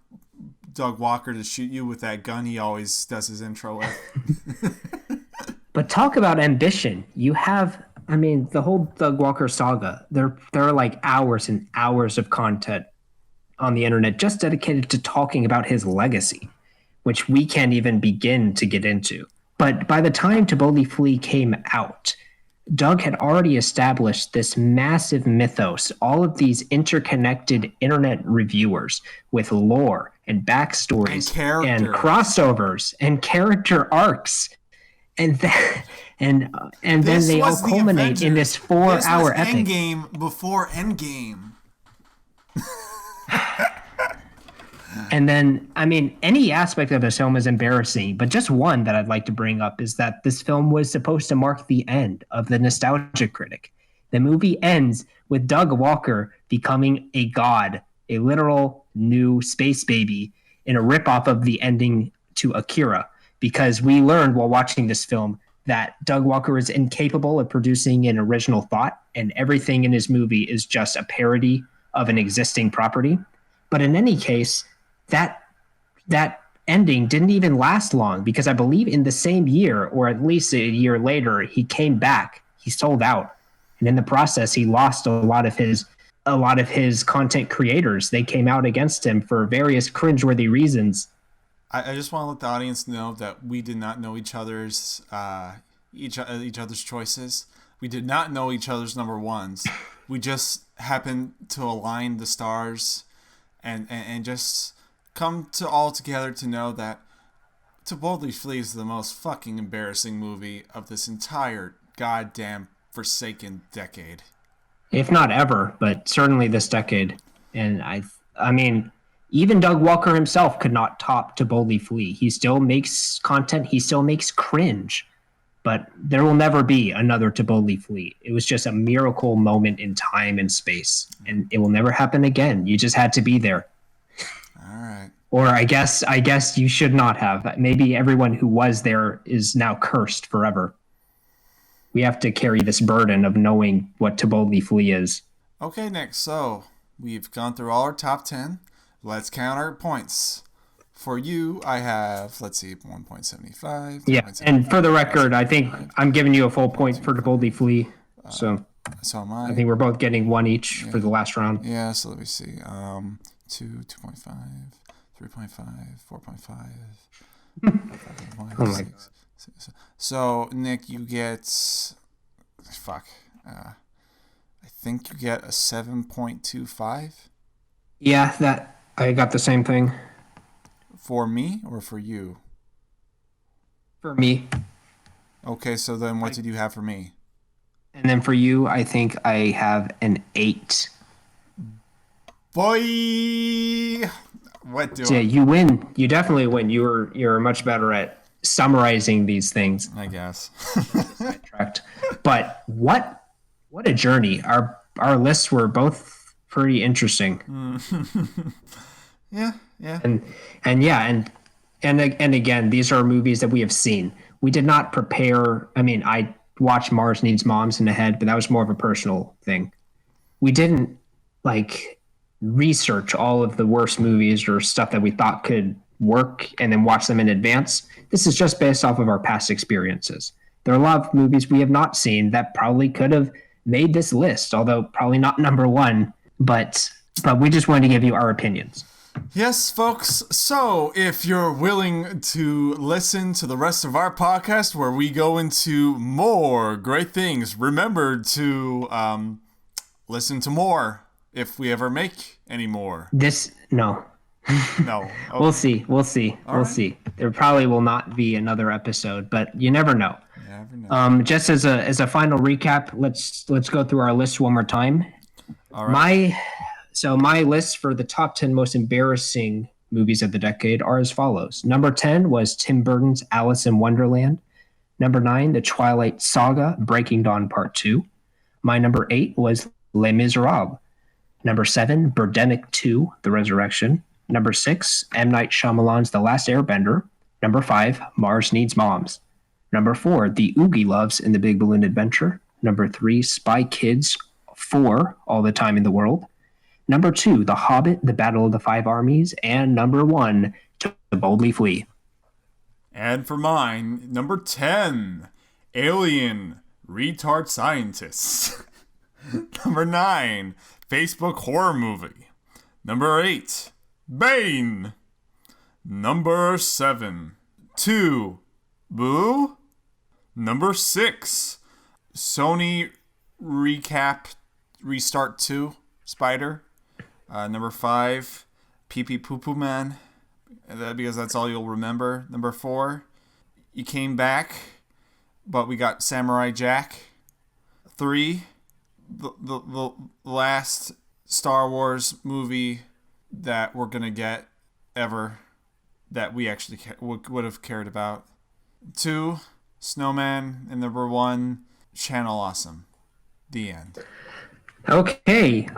Doug Walker to shoot you with that gun he always does his intro with. but talk about ambition. You have, I mean, the whole Doug Walker saga. There are like hours and hours of content on the internet just dedicated to talking about his legacy, which we can't even begin to get into. But by the time To Boldly Flee came out, Doug had already established this massive mythos, all of these interconnected internet reviewers with lore and backstories and crossovers and character arcs. And then, and then they all culminate in this 4-hour epic. Endgame before Endgame. And then, I mean, any aspect of this film is embarrassing, but just one that I'd like to bring up is that this film was supposed to mark the end of the nostalgia critic. The movie ends with Doug Walker becoming a god, a literal new space baby, in a ripoff of the ending to Akira, because we learned while watching this film that Doug Walker is incapable of producing an original thought, and everything in his movie is just a parody of an existing property. But in any case, that ending didn't even last long, because I believe in the same year, or at least a year later, he came back. He sold out, and in the process, he lost a lot of his content creators. They came out against him for various cringeworthy reasons. I just want to let the audience know that we did not know each other's each other's choices. We did not know each other's number ones. We just happened to align the stars, and just come to all together to know that To Boldly Flee is the most fucking embarrassing movie of this entire goddamn forsaken decade. If not ever, but certainly this decade. And I mean, even Doug Walker himself could not top To Boldly Flee. He still makes content, he still makes cringe, but there will never be another To Boldly Flee. It was just a miracle moment in time and space, and it will never happen again. You just had to be there. All right. Or I guess you should not have. Maybe everyone who was there is now cursed forever. We have to carry this burden of knowing what To Boldly Flee is. Okay, Nick, so we've gone through all our top 10. Let's count our points. For you, I have, let's see, 1.75. Yeah, and for the record, I think I'm giving you a full point for To Boldly Flee. So am I. I think we're both getting one each for the last round. Yeah, so let me see. 2.5, 3.5, 4.5, 5.5, Oh my 6. So, Nick, you get... Fuck. I think you get a 7.25. Yeah, I got the same thing. For me or for you? For me. Okay, so then what did you have for me? And then for you, I think I have an 8. Boy! What do Yeah, I? you win. You definitely win. You're much better at summarizing these things. I guess. Sidetracked. But what a journey. Our lists were both pretty interesting. Yeah, yeah. And and again, these are movies that we have seen. We did not prepare. I mean, I watched Mars Needs Moms in the head, but that was more of a personal thing. We didn't like research all of the worst movies or stuff that we thought could work and then watch them in advance. This is just based off of our past experiences. There are a lot of movies we have not seen that probably could have made this list, although probably not number one, but we just wanted to give you our opinions. Yes, folks. So, if you're willing to listen to the rest of our podcast where we go into more great things, remember to listen to more if we ever make any more. No. No. Oh, We'll see. We'll right. see. There probably will not be another episode, but you never know. you never know. Just as a final recap, let's go through our list one more time. All right. My list for the top 10 most embarrassing movies of the decade are as follows. Number 10 was Tim Burton's Alice in Wonderland. Number 9, The Twilight Saga: Breaking Dawn Part 2. My number 8 was Les Miserables. Number 7, Birdemic 2: The Resurrection. Number 6, M. Night Shyamalan's The Last Airbender. Number 5, Mars Needs Moms. Number 4, The Oogie Loves in the Big Balloon Adventure. Number 3, Spy Kids 4, All the Time in the World. Number 2, The Hobbit, The Battle of the Five Armies. And number 1, To Boldly Flee. And for mine, number 10, Alien Retard Scientists. Number 9, Facebook Horror Movie. Number 8, Bane. Number 7, 2, Boo. Number 6, Sony Restart 2, Spider. Number 5, Pee Pee Poo Poo Man. Because that's all you'll remember. Number 4, You Came Back, but we got Samurai Jack. 3, the last Star Wars movie that we're gonna get ever that we actually would have cared about. 2, Snowman, and number 1, Channel Awesome. The end. Okay.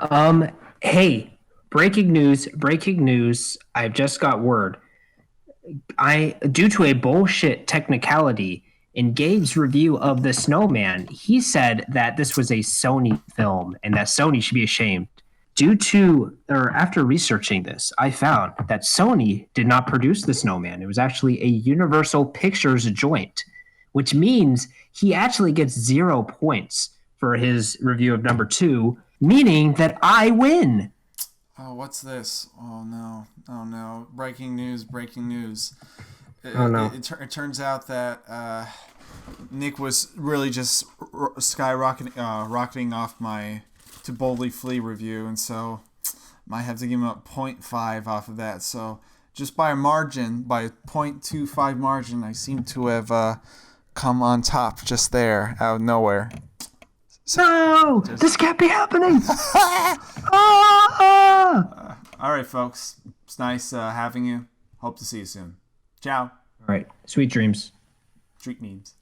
Hey, breaking news. I've just got word. Due to a bullshit technicality in Gabe's review of The Snowman, he said that this was a Sony film and that Sony should be ashamed. After researching this, I found that Sony did not produce The Snowman. It was actually a Universal Pictures joint, which means he actually gets 0 points for his review of number 2, meaning that I win. Oh, what's this? Oh, no. Oh, no. Breaking news. Oh, no. It turns out that Nick was really just rocketing off my To Boldly Flee review, and so might have to give him a 0.5 off of that. So just by a margin, by a 0.25 margin, I seem to have come on top just there, out of nowhere. No! This can't be happening! All right, folks. It's nice having you. Hope to see you soon. Ciao. All right. Sweet dreams. Street memes.